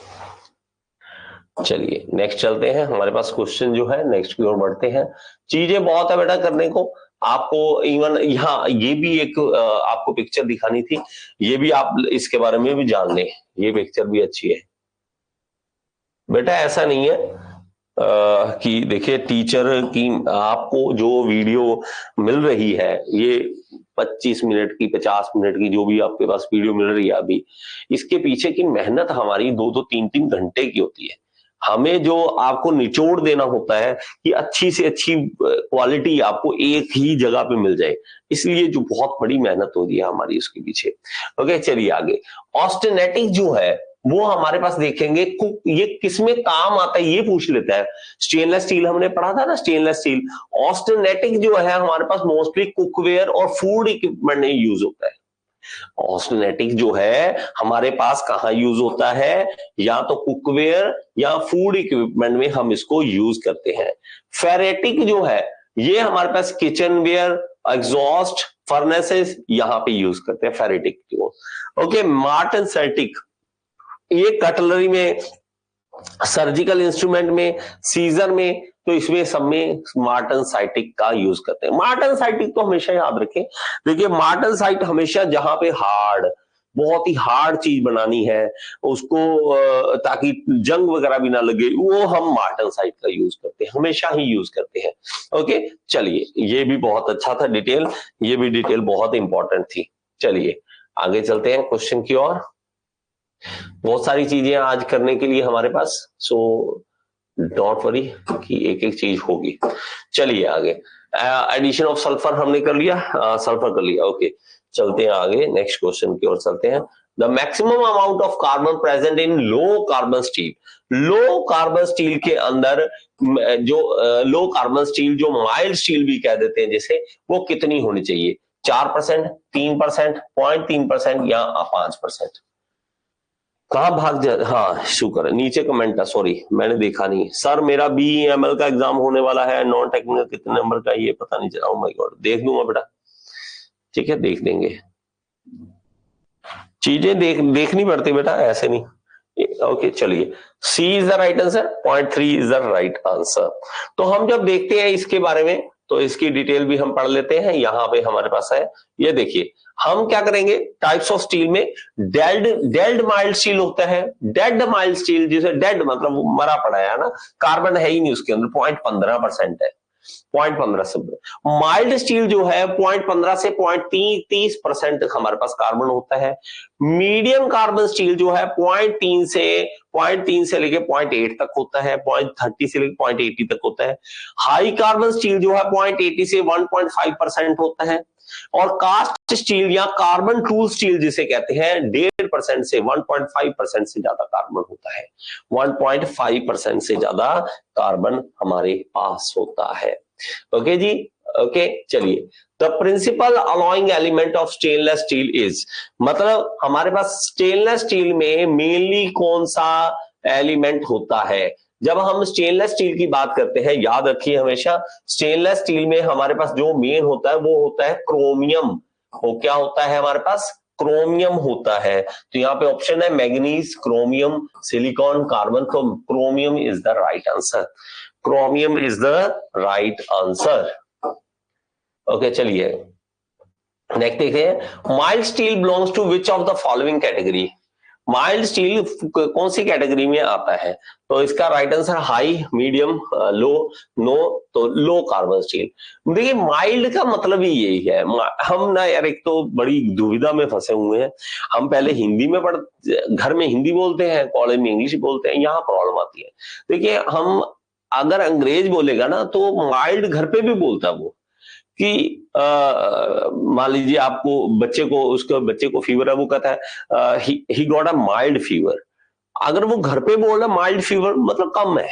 चलिए नेक्स्ट चलते हैं। हमारे पास क्वेश्चन जो है नेक्स्ट की ओर बढ़ते हैं। चीजें बहुत है बेटा करने को, आपको इवन यहाँ ये भी एक आपको पिक्चर दिखानी थी, ये भी आप इसके बारे में भी जान लें, ये पिक्चर भी अच्छी है बेटा। ऐसा नहीं है कि देखिए टीचर की आपको जो वीडियो मिल रही है ये 25 मिनट की, 50 मिनट की, जो भी आपके पास वीडियो मिल रही है अभी, इसके पीछे की मेहनत हमारी 2-2, 3-3 घंटे की होती है। हमें जो आपको निचोड़ देना होता है कि अच्छी से अच्छी क्वालिटी आपको एक ही जगह पे मिल जाए, इसलिए जो बहुत बड़ी मेहनत होती है हमारी उसके पीछे। ओके, चलिए आगे। ऑस्टेनेटिक जो है वो हमारे पास देखेंगे ये किसमें काम आता है ये पूछ लेता है। स्टेनलेस स्टील हमने पढ़ा था ना, स्टेनलेस स्टील। ऑस्टेनेटिक जो है हमारे पास मोस्टली कुकवेयर और फूड इक्विपमेंट में यूज होता है। ऑस्टेनेटिक जो है हमारे पास कहां यूज होता है, या तो कुकवेयर या फूड इक्विपमेंट में हम इसको यूज करते हैं। फेरेटिक जो है ये हमारे पास किचन वेयर, एग्जॉस्ट, फर्नेसेस यहां पे यूज करते हैं फेरेटिक को। ओके, मार्टन सर्टिक ये कटलरी में, सर्जिकल इंस्ट्रूमेंट में, सीजर में, तो इसमें सब में मार्टन साइटिक का यूज करते हैं। मार्टन साइटिक तो हमेशा याद रखें, देखिए मार्टन साइट हमेशा जहां पे हार्ड, बहुत ही हार्ड चीज बनानी है उसको, ताकि जंग वगैरह भी ना लगे, वो हम मार्टन साइट का यूज करते हैं, हमेशा ही यूज करते हैं। ओके, चलिए ये भी बहुत अच्छा था डिटेल, ये भी डिटेल बहुत इंपॉर्टेंट थी। चलिए आगे चलते हैं क्वेश्चन की ओर। बहुत सारी चीजें आज करने के लिए हमारे पास, सो डोंट वरी कि एक एक चीज होगी। चलिए आगे, एडिशन ऑफ सल्फर हमने कर लिया, सल्फर कर लिया। ओके, चलते हैं आगे, नेक्स्ट क्वेश्चन की ओर चलते हैं। The maximum amount of carbon present in low carbon steel, low carbon steel के अंदर जो लो कार्बन स्टील, जो माइल्ड स्टील भी कह देते हैं जैसे, वो कितनी होनी चाहिए? 4%, 3%, 0.3% या 5%? कहाँ भाग जा, हाँ शुक्र है, नीचे कमेंट है, सॉरी मैंने देखा नहीं सर, मेरा BEML का एग्जाम होने वाला है, नॉन टेक्निकल कितने नंबर का ये पता नहीं चला। ओह माय गॉड, देख दूंगा बेटा, ठीक है देख देंगे, चीजें देखनी पड़ती बेटा, ऐसे नहीं। ओके चलिए, C is the right answer, 0.3 is the right answer. तो हम जब देखते हैं इसके बारे में, तो इसकी डिटेल भी हम पढ़ लेते हैं, यहां पे हमारे पास है, ये देखिए हम क्या करेंगे, टाइप्स ऑफ स्टील में डेड माइल्ड स्टील होता है, डेड माइल्ड स्टील, जिसे डेड मतलब वो मरा पड़ा है ना, कार्बन है ही नहीं उसके अंदर, 0.15% है, 0.15 से। माइल्ड स्टील जो है 0.15 से 0.30% तक हमारे पास कार्बन होता है। मीडियम कार्बन स्टील जो है 0.3 से लेके 0.8 तक होता है, 0.30 से लेके 0.80 तक होता है। हाई कार्बन स्टील जो है 0.80 से 1.5% होता है। और कास्ट स्टील या कार्बन टूल स्टील जिसे कहते हैं 1.5% से 1.5% से ज्यादा कार्बन होता है, 1.5% से ज्यादा कार्बन हमारे पास होता है। ओके जी, ओके चलिए, the principal alloying element of stainless steel is, मतलब हमारे पास स्टेनलेस स्टील में मेनली कौन सा एलिमेंट होता है? जब हम स्टेनलेस स्टील की बात करते हैं, याद रखिए हमेशा, स्टेनलेस स्टील में हमारे पास जो मेन होता है वो होता है क्रोमियम। वो क्या होता है हमारे पास? क्रोमियम होता है। तो यहाँ पे ऑप्शन है मैग्नीज, क्रोमियम, सिलिकॉन, कार्बन, तो chromium is the right answer, chromium is the right answer. Okay चलिए नेक्स्ट देखते हैं, mild steel belongs to which of the following category, mild steel कौन सी कैटेगरी में आता है? तो इसका right answer high, medium, low, no, तो लो कार्बन स्टील। देखिए माइल्ड का मतलब ही यही है, हम ना यार एक तो बड़ी दुविधा में फंसे हुए हैं, हम पहले हिंदी में घर में हिंदी बोलते हैं, कॉलेज में इंग्लिश बोलते हैं, यहाँ प्रॉब्लम आती है। देखिए हम अगर अंग्रेज बोलेगा ना तो माइल्ड घर पे भी बोलता है वो, कि मान लीजिए आपको बच्चे को फीवर है, वो कहता है he got a mild fever. अगर वो घर पे बोल रहा है माइल्ड फीवर मतलब कम है,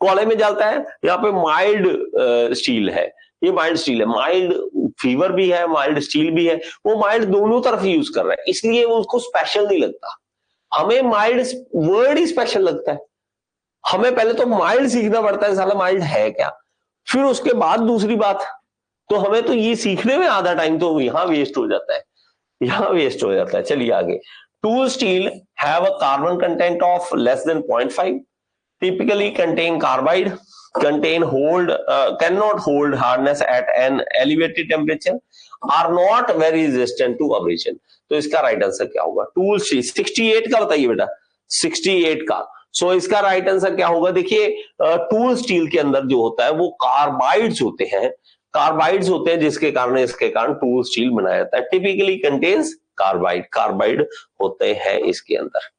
कॉलेज में जाता है यहाँ पे माइल्ड स्टील है, ये माइल्ड स्टील है, माइल्ड फीवर भी है, माइल्ड स्टील भी है, वो माइल्ड दोनों तरफ यूज कर रहा है, इसलिए वो उसको स्पेशल नहीं लगता। हमें माइल्ड वर्ड ही स्पेशल लगता है, हमें पहले तो माइल्ड सीखना पड़ता है, साला माइल्ड है क्या, फिर उसके बाद दूसरी बात। तो हमें तो ये सीखने में आधा टाइम तो यहां वेस्ट हो जाता है, यहां वेस्ट हो जाता है। चलिए आगे, tool steel have a carbon content of less than 0.5, typically contain carbide, cannot hold hardness at an elevated temperature, are not very resistant to abrasion। तो इसका राइट आंसर क्या होगा? टूल स्टील 68 का बताइए बेटा, 68 का। सो इसका राइट आंसर क्या होगा? देखिए टूल स्टील के अंदर जो होता है वो कार्बाइड्स होते हैं, कार्बाइड्स होते हैं, जिसके कारण इसके कारण टूल स्टील बनाया जाता है। टिपिकली कंटेन्स कार्बाइड होते हैं इसके अंदर।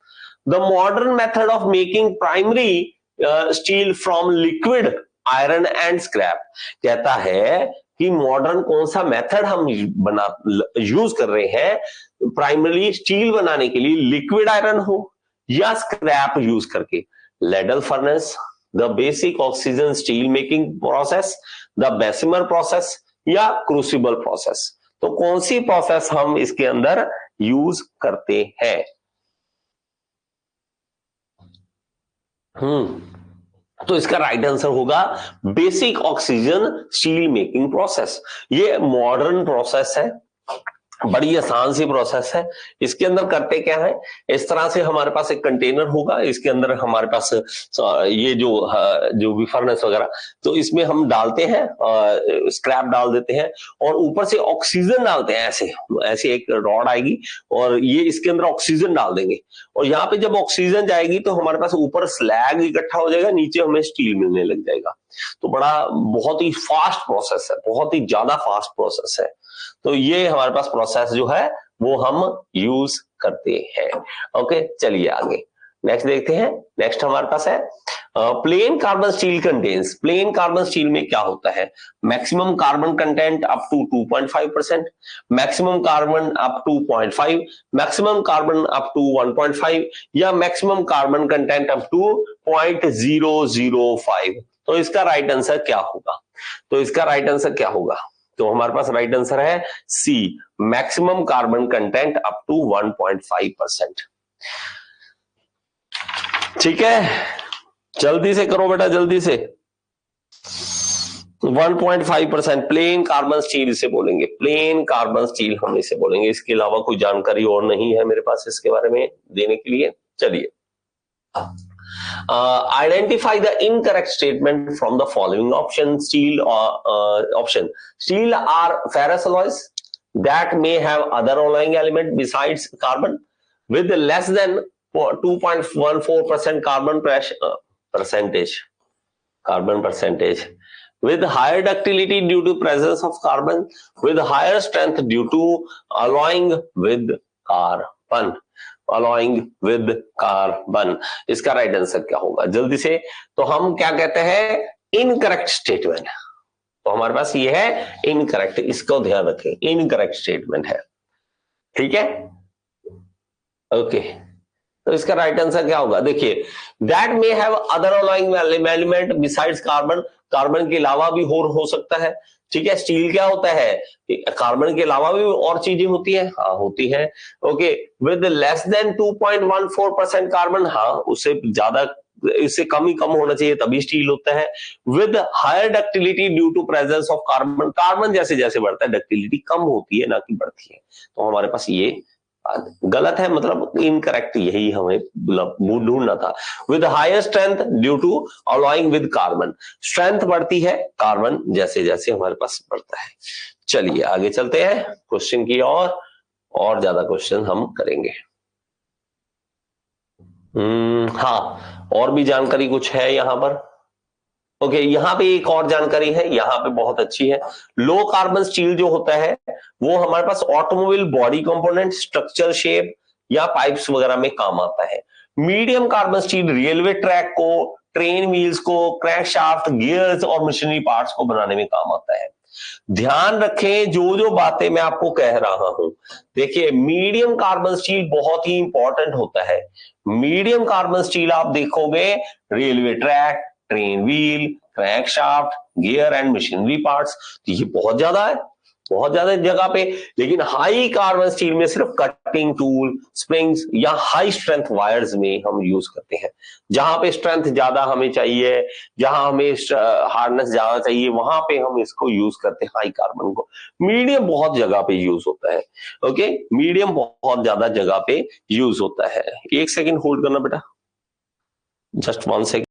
The modern method of making primary steel from liquid iron and scrap, कहता है कि मॉडर्न कौन सा मेथड हम यूज कर रहे हैं प्राइमरी स्टील बनाने के लिए, लिक्विड आयरन हो या स्क्रैप यूज करके? Ladle furnace, the basic oxygen steel making process, the Bessemer process या क्रूसिबल प्रोसेस? तो कौन सी प्रोसेस हम इसके अंदर यूज करते हैं? तो इसका राइट आंसर होगा basic oxygen steel making process. ये मॉडर्न प्रोसेस है, बड़ी आसान सी प्रोसेस है। इसके अंदर करते क्या है, इस तरह से हमारे पास एक कंटेनर होगा, इसके अंदर हमारे पास ये जो भी फर्नेस वगैरह, तो इसमें हम डालते हैं, स्क्रैप डाल देते हैं और ऊपर से ऑक्सीजन डालते हैं। ऐसे ऐसे एक रॉड आएगी और ये इसके अंदर ऑक्सीजन डाल देंगे, और यहाँ पे जब ऑक्सीजन जाएगी तो हमारे पास ऊपर स्लैग इकट्ठा हो जाएगा, नीचे हमें स्टील मिलने लग जाएगा। तो बहुत ही फास्ट प्रोसेस है, बहुत ही ज्यादा फास्ट प्रोसेस है। तो ये हमारे पास प्रोसेस जो है वो हम यूज करते हैं। ओके, चलिए आगे नेक्स्ट देखते हैं। नेक्स्ट हमारे पास है plain carbon steel contents. Plain carbon steel में क्या होता है, maximum carbon content up to 2.5%, maximum carbon up to 0.5, maximum carbon up to 1.5 या maximum carbon content up to 0.005। तो इसका राइट आंसर क्या होगा, तो इसका राइट आंसर क्या होगा, तो हमारे पास राइट आंसर है C, maximum carbon content up to 1.5%। ठीक है, जल्दी से करो बेटा, जल्दी से। 1.5% प्लेन कार्बन स्टील इसे बोलेंगे, प्लेन कार्बन स्टील हम इसे बोलेंगे। इसके अलावा कोई जानकारी और नहीं है मेरे पास इसके बारे में देने के लिए। चलिए, identify the incorrect statement from the following option. Steel are ferrous alloys that may have other alloying element besides carbon with less than 2.14% carbon percentage, with higher ductility due to presence of carbon, with higher strength due to alloying with carbon, alloying with carbon। इसका right answer क्या होगा, जल्दी से। तो हम क्या कहते हैं, इनकरेक्ट स्टेटमेंट। तो हमारे पास ये है इनकरेक्ट, इसको ध्यान रखें, इनकरेक्ट स्टेटमेंट है। ठीक है, ओके। तो इसका राइट आंसर क्या होगा, देखिए, that may have other alloying element besides carbon, carbon के अलावा भी हो सकता है। ठीक है, स्टील क्या होता है, कार्बन के अलावा भी और चीजें होती है, हाँ होती है। Okay, with less than 2.14% carbon, हाँ उससे ज्यादा, इससे कम ही कम होना चाहिए तभी स्टील होता है। With higher ductility due to presence of carbon, carbon जैसे जैसे बढ़ता है डक्टिलिटी कम होती है ना कि बढ़ती है। तो हमारे पास ये गलत है, मतलब इनकरेक्ट, यही हमें ढूंढना था। With higher strength due to alloying with carbon, strength बढ़ती है कार्बन जैसे जैसे हमारे पास बढ़ता है। चलिए आगे चलते हैं क्वेश्चन की और ज्यादा क्वेश्चन हम करेंगे। हाँ, और भी जानकारी कुछ है यहाँ पर। ओके, यहाँ पे एक और जानकारी है, यहाँ पे बहुत अच्छी है। लो कार्बन स्टील जो होता है वो हमारे पास automobile body component, structure shape या पाइप्स वगैरह में काम आता है। Medium carbon steel railway track को, ट्रेन व्हील्स को, क्रैंकशाफ्ट, गियर्स और मशीनरी पार्ट्स को बनाने में काम आता है। ध्यान रखें जो जो बातें मैं आपको कह रहा हूं, देखिए मीडियम कार्बन स्टील बहुत ही इंपॉर्टेंट होता है। मीडियम कार्बन स्टील आप देखोगे railway track, train wheel, crankshaft, gear and machinery parts, तो ये बहुत ज्यादा जगह पे। लेकिन हाई कार्बन स्टील में सिर्फ कटिंग टूल, स्प्रिंग्स या हाई स्ट्रेंथ वायर्स में हम यूज करते हैं। जहां पे स्ट्रेंथ ज्यादा हमें चाहिए, जहां हमें हार्डनेस ज्यादा चाहिए, वहां पे हम इसको यूज करते हैं हाई कार्बन को। मीडियम बहुत जगह पे यूज होता है। ओके, मीडियम बहुत ज्यादा जगह पे यूज होता है। एक सेकेंड होल्ड करना बेटा, just 1 second.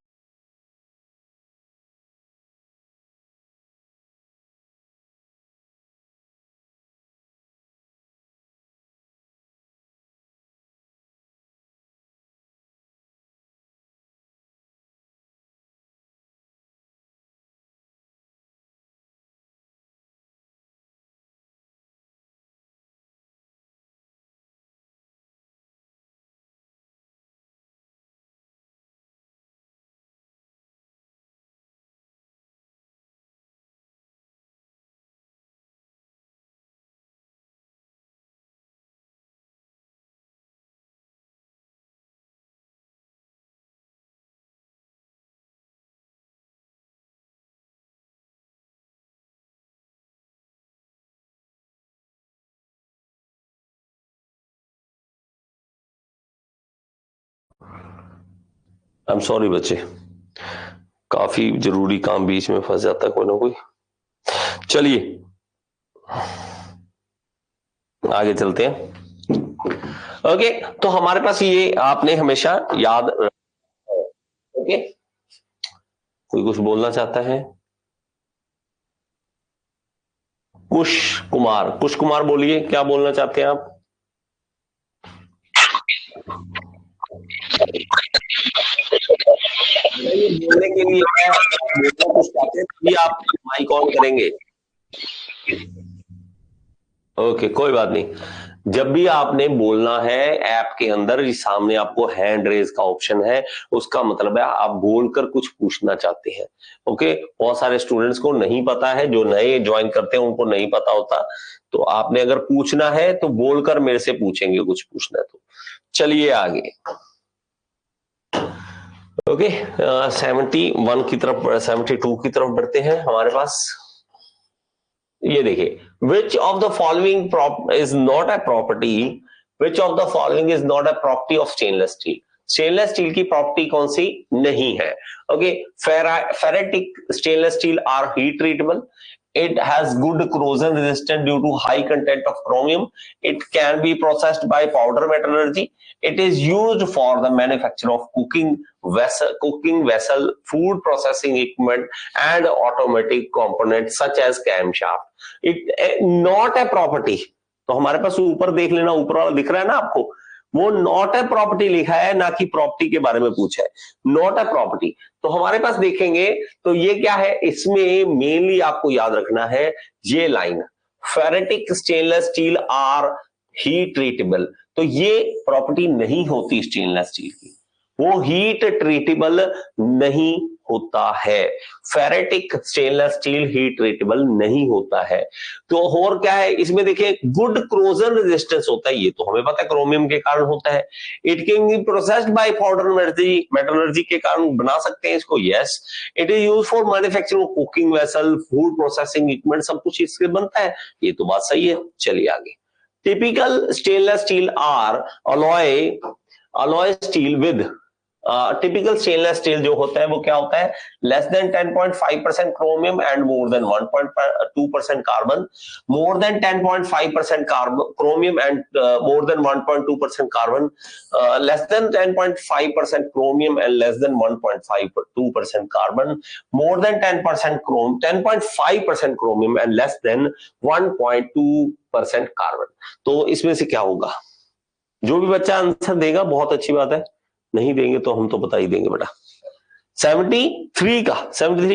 I am sorry बच्चे, काफी जरूरी काम बीच में फंस जाता है कोई ना कोई। चलिए आगे चलते हैं। ओके, तो हमारे पास ये आपने हमेशा याद रखना है। ओके, कोई कुछ बोलना चाहता है? कुश कुमार बोलिए, क्या बोलना चाहते हैं आप? ये बोलने के लिए बोलना कुछ चाहते हैं तभी आप माइक ऑन करेंगे। ओके, कोई बात नहीं। जब भी आपने बोलना है ऐप के अंदर सामने आपको हैंड रेज का ऑप्शन है, उसका मतलब है आप बोलकर कुछ पूछना चाहते हैं। ओके, बहुत सारे स्टूडेंट्स को नहीं पता है, जो नए ज्वाइन करते हैं उनको नहीं पता होता। तो आपने अगर पूछना है तो बोलकर मेरे से पूछेंगे, कुछ पूछना है तो। चलिए आगे। ओके, 71 की तरफ 72 की तरफ बढ़ते हैं। हमारे पास ये देखिए, which of the following is not a property, which of the following is not a property of stainless steel. Stainless steel की प्रॉपर्टी कौन सी नहीं है? Okay, ferritic stainless steel are heat treatable, it has good corrosion resistance due to high content of chromium, it can be processed by powder metallurgy, it is used for the manufacture of cooking vessel, food processing equipment and automatic components such as camshaft। it not a property। तो हमारे पास ऊपर देख लेना, ऊपर वाला दिख रहा है ना आपको, वो नॉट ए प्रॉपर्टी लिखा है, ना कि प्रॉपर्टी के बारे में पूछा है, नॉट ए प्रॉपर्टी। तो हमारे पास देखेंगे तो ये क्या है, इसमें मेनली आपको याद रखना है ये line, ferritic stainless steel are heat treatable. तो ये प्रॉपर्टी नहीं होती स्टेनलेस स्टील की, वो हीट ट्रीटेबल नहीं होता है। Ferritic stainless steel heat treatable नहीं होता है। तो और क्या है इसमें, देखिए गुड क्रोजन रेजिस्टेंस होता है, ये तो हमें पता है क्रोमियम के कारण होता है। It can be processed bye powder metallurgy के कारण बना सकते हैं इसको, yes. It is use for manufacturing cooking vessel, food processing equipment, सब कुछ इससे बनता है, ये तो बात सही है। चलिए आगे। Typical stainless steel are alloy steel with, typical stainless steel जो होता है वो क्या होता है, less than 10.5% chromium and more than 1.2% carbon, more than 10.5% chromium and more than 1.2% carbon, less than 10.5% chromium and less than 1.52% carbon, more than 10.5% chromium and less than 1.2% carbon. तो इसमें से क्या होगा? जो भी बच्चा आंसर देगा बहुत अच्छी बात है, नहीं देंगे तो हम तो बता ही देंगे बेटा। 73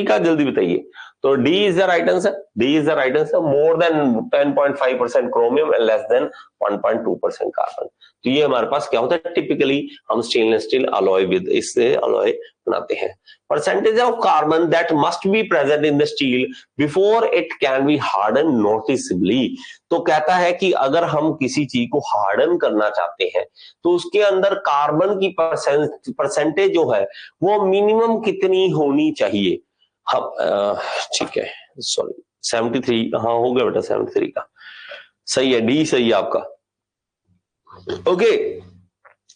का जल्दी बताइए। तो D is the right answer, D is the right answer, more than 10.5% chromium and less than 1.2% carbon. तो ये हमारे पास क्या होता है, टिपिकली हम स्टेनलेस स्टील अलॉय विद, इससे अलॉय बनाते हैं। Percentage of carbon that must be present in the steel before it can be harden noticeably. तो कहता है कि अगर हम किसी चीज को हार्डन करना चाहते हैं तो उसके अंदर कार्बन की परसेंटेज जो है वो मिनिमम कितनी होनी चाहिए। हम ठीक है, सॉरी 73, हाँ हो गया बेटा 73 का सही है, डी सही है आपका। ओके,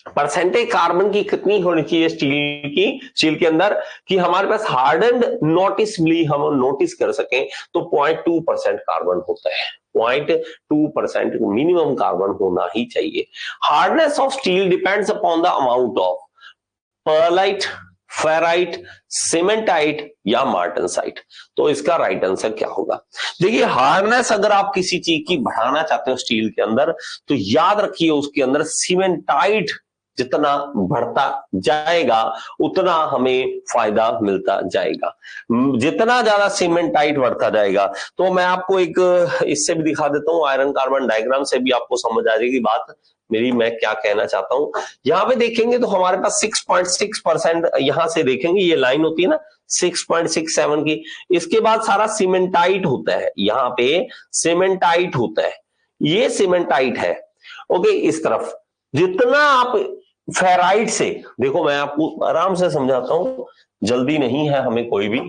परसेंटेज कार्बन की कितनी होनी चाहिए स्टील के अंदर कि हमारे पास हार्डन्ड नोटिसबली हम नोटिस कर सकें, तो 0.2% कार्बन होता है, 0.2% मिनिमम कार्बन होना ही चाहिए। Hardness of steel depends upon the amount of perlite, ferrite, cementite या मार्टनसाइट। तो इसका राइट आंसर क्या होगा? देखिए हार्डनेस अगर आप किसी चीज की बढ़ाना चाहते हो स्टील के अंदर, तो याद रखिए उसके अंदर सीमेंटाइट जितना बढ़ता जाएगा उतना हमें फायदा मिलता जाएगा, जितना ज्यादा सीमेंटाइट बढ़ता जाएगा। तो मैं आपको एक इससे भी दिखा देता हूं, आयरन कार्बन डायग्राम से भी आपको समझ आ जाएगी बात मेरी, मैं क्या कहना चाहता हूं। यहां पे देखेंगे तो हमारे पास 6.6%, यहां से देखेंगे ये लाइन होती है ना 6.67 की, इसके बाद सारा सीमेंटाइट होता है, यहां पे सीमेंटाइट होता है, ये सीमेंटाइट है। ओके, इस तरफ जितना आप फेराइट से, देखो मैं आपको आराम से समझाता हूं, जल्दी नहीं है हमें, कोई भी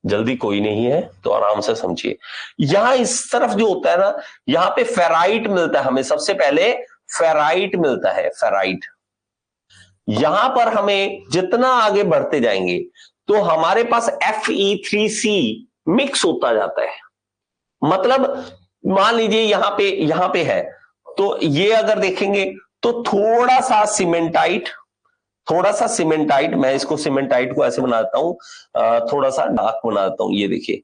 जल्दी कोई नहीं है तो आराम से समझिए। यहां इस तरफ जो होता है ना, यहां पे फेराइट मिलता है हमें, सबसे पहले फेराइट मिलता है, फेराइट। यहां पर हमें जितना आगे बढ़ते जाएंगे तो हमारे पास Fe3C मिक्स होता जाता है। मतलब मान लीजिए यहां पे है, तो ये अगर देखेंगे तो थोड़ा सा सीमेंटाइट, मैं इसको सीमेंटाइट को ऐसे बना देता हूं, थोड़ा सा डार्क बना देता हूं। ये देखिए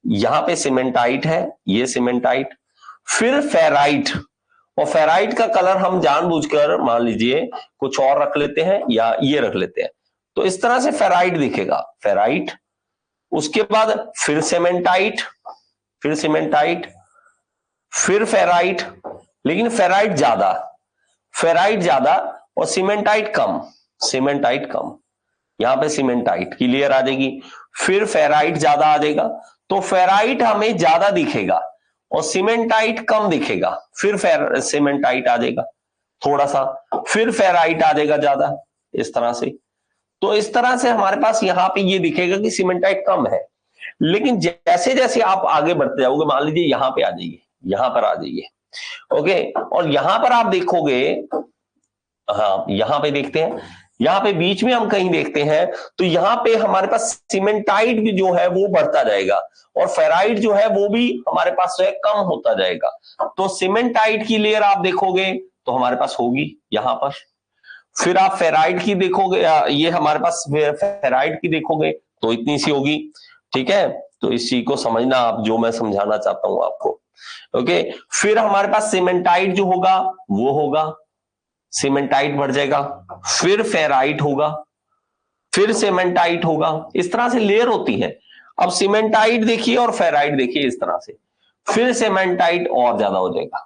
यहां पे सीमेंटाइट है, ये सीमेंटाइट, फिर फेराइट, और फेराइट का कलर हम जानबूझकर मान लीजिए कुछ और रख लेते हैं या ये रख लेते हैं, तो इस तरह से फेराइट दिखेगा, फेराइट। उसके बाद फिर सीमेंटाइट, फिर सीमेंटाइट, फिर फेराइट, लेकिन फेराइट ज्यादा और सीमेंटाइट कम, सीमेंटाइट कम। यहां पे सीमेंटाइट की लेयर आ जाएगी, फिर फेराइट ज्यादा आ जाएगा, तो फेराइट हमें ज्यादा दिखेगा और सीमेंटाइट कम दिखेगा, फिर सीमेंटाइट आ जाएगा थोड़ा सा, फिर फेराइट आ जाएगा ज्यादा, इस तरह से। तो इस तरह से हमारे पास यहां पे ये दिखेगा कि सीमेंटाइट कम है। लेकिन जैसे जैसे आप आगे बढ़ते जाओगे, मान लीजिए यहां पे आ जाइए, यहां पर आ जाइए, ओके, और यहां पर आप देखोगे, हाँ यहां पे देखते हैं, यहां पे बीच में हम कहीं देखते हैं, तो यहां पे हमारे पास सीमेंटाइट भी जो है वो बढ़ता जाएगा और फेराइट जो है वो भी हमारे पास जो है कम होता जाएगा। तो सीमेंटाइट की लेयर आप देखोगे तो हमारे पास होगी यहां पर, फिर आप फेराइट की देखोगे, ये हमारे पास फेराइट की देखोगे तो इतनी सी होगी, ठीक है। तो इस चीज को समझना आप, जो मैं समझाना चाहता हूं आपको, ओके। फिर हमारे पास सीमेंटाइट जो होगा वो होगा, सीमेंटाइट बढ़ जाएगा, फिर फेराइट होगा, फिर सीमेंटाइट होगा, इस तरह से लेयर होती है। अब सीमेंटाइट देखिए और फेराइट देखिए इस तरह से, फिर सीमेंटाइट और ज्यादा हो जाएगा,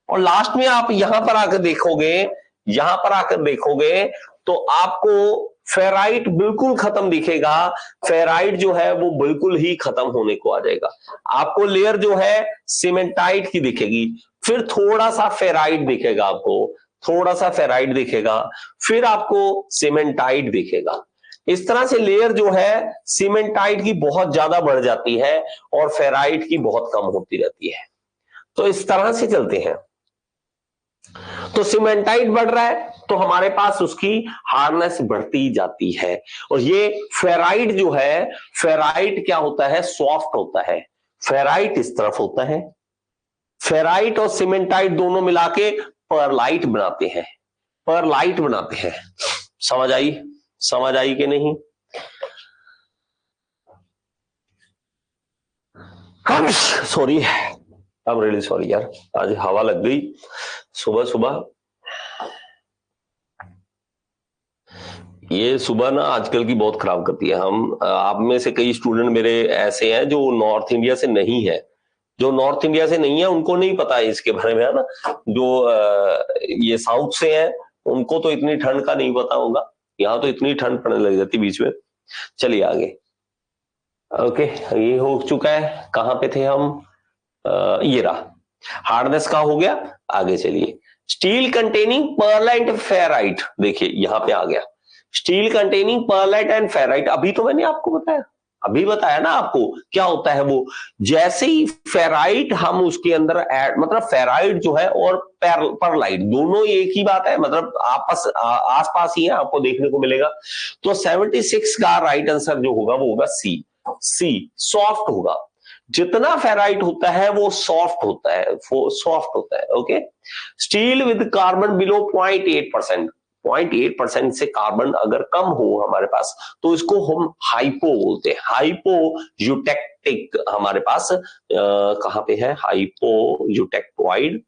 और लास्ट में आप यहां पर आकर देखोगे, यहां पर आकर देखोगे तो आपको फेराइट बिल्कुल खत्म दिखेगा, फेराइट जो है वो बिल्कुल ही खत्म होने को आ जाएगा। आपको लेयर जो है सीमेंटाइट की दिखेगी, फिर थोड़ा सा फेराइट दिखेगा आपको, थोड़ा सा फेराइट दिखेगा, फिर आपको सीमेंटाइट दिखेगा। इस तरह से लेयर जो है सीमेंटाइट की बहुत ज्यादा बढ़ जाती है और फेराइट की बहुत कम होती रहती है। तो इस तरह से चलते हैं। तो सीमेंटाइट बढ़ रहा है तो हमारे पास उसकी हार्डनेस बढ़ती जाती है, और ये फेराइट जो है, फेराइट क्या होता है, सॉफ्ट होता है। फेराइट इस तरफ होता है, फेराइट और सीमेंटाइट दोनों मिला के परलाइट बनाते हैं, परलाइट बनाते हैं। समझ आई, समझ आई कि नहीं? Sorry, I am really sorry यार, आज हवा लग गई सुबह सुबह। ये सुबह ना आजकल की बहुत खराब करती है। हम आप में से कई स्टूडेंट मेरे ऐसे हैं जो नॉर्थ इंडिया से नहीं है, जो नॉर्थ इंडिया से नहीं है उनको नहीं पता है इसके बारे में, है ना। जो ये साउथ से हैं उनको तो इतनी ठंड का नहीं पता होगा, यहाँ तो इतनी ठंड पड़ने लग जाती बीच में। चलिए आगे, ओके, ये हो चुका है। कहाँ पे थे हम? ये रहा, हार्डनेस का हो गया। आगे चलिए, steel containing perlite and ferrite, देखिए यहां पे आ गया, steel containing perlite and ferrite. अभी तो मैंने आपको बताया, अभी बताया ना आपको क्या होता है वो। जैसे ही फेराइट हम उसके अंदर ऐड, मतलब फेराइट जो है और परलाइट दोनों एक ही बात है, मतलब आपस आसपास ही है, आपको देखने को मिलेगा। तो 76 का राइट आंसर जो होगा वो होगा सी, सी सॉफ्ट होगा। जितना फेराइट होता है वो सॉफ्ट होता है, वो सॉफ्ट होता है, okay. Steel with carbon below 0.8%, 0.8% से कार्बन अगर कम हो हमारे पास तो इसको हम हाइपो बोलते हैं, हाइपो यूटेक्टिक। हमारे पास कहां पे है हाइपो यूटेक्टोइड,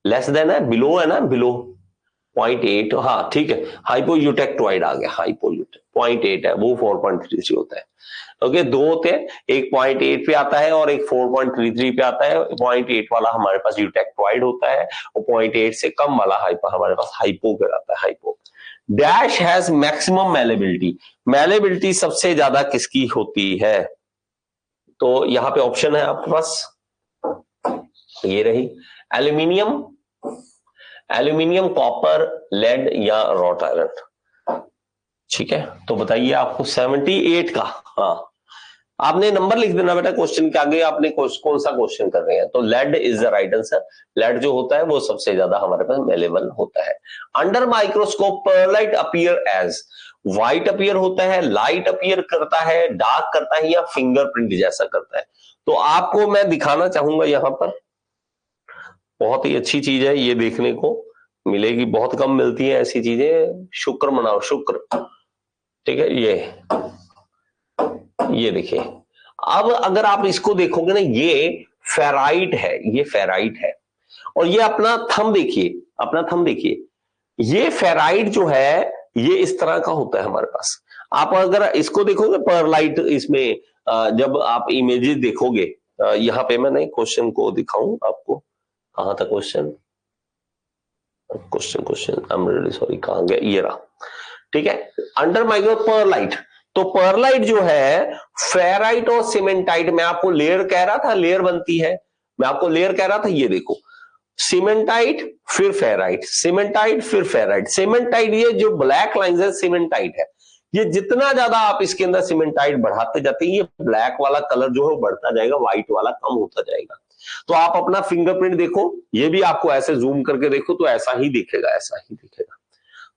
लेस देन है, बिलो है ना, बिलो 0.8, हाँ ठीक है, हाइपोयूटेक्टोइड आ गया, हाइपोयूटेक 0.8 है, वो 4.33 होता है, ओके। दो होते हैं, एक 0.8 पे आता है और एक 4.33 पे आता है। 0.8 वाला हमारे पास यूटेक्टोइड होता है और 0.8 से कम वाला हमारे पास हाइपो पे आता है, hypo. Dash has maximum malleability, malleability सबसे ज्यादा किसकी होती है? तो यहाँ पे ऑप्शन है आपके पास, ये रही, एल्यूमिनियम, एल्यूमिनियम, कॉपर, लेड या रॉट आयरन। ठीक है, तो बताइए आपको 78 का, हाँ आपने नंबर लिख देना बेटा क्वेश्चन के आगे, आपने कौन सा क्वेश्चन कर रहे हैं। तो lead is the right answer. Lead जो होता है वो सबसे ज्यादा हमारे पास मेलेबल होता है। Under microscope pearlite appear as, white appear होता है, लाइट अपीयर करता है, डार्क करता है, या फिंगरप्रिंट जैसा करता है। तो आपको मैं दिखाना चाहूंगा यहां पर, बहुत ही अच्छी चीज है ये, देखने को मिलेगी, बहुत कम मिलती है ऐसी चीजें। शुक्र मनाओ, शुक्र। ठीक है, ये देखिए। अब अगर आप इसको देखोगे ना, ये फेराइट है, ये फेराइट है। और ये अपना थंब देखिए, अपना थंब देखिए, ये फेराइट जो है ये इस तरह का होता है हमारे पास। आप अगर इसको देखोगे परलाइट, इसमें जब आप इमेजेस देखोगे, यहां पे मैंने क्वेश्चन को दिखाऊं आपको, कहां था question, question I am really sorry, कहां गया, ये रहा। ठीक है, अंडर माइक्रो परलाइट। तो परलाइट जो है फेराइट और सीमेंटाइट, मैं आपको लेयर कह रहा था, लेयर बनती है, मैं आपको लेयर कह रहा था, ये देखो सीमेंटाइट फिर फेराइट, सीमेंटाइट फिर फेराइट। सीमेंटाइट, ये जो ब्लैक लाइंस है सीमेंटाइट है। ये जितना ज्यादा आप इसके अंदर सीमेंटाइट बढ़ाते जाते हैं, ये ब्लैक वाला कलर जो है वो बढ़ता जाएगा, व्हाइट वाला कम होता जाएगा। तो आप अपना फिंगरप्रिंट देखो, ये भी आपको ऐसे जूम करके देखो तो ऐसा ही दिखेगा, ऐसा ही दिखेगा।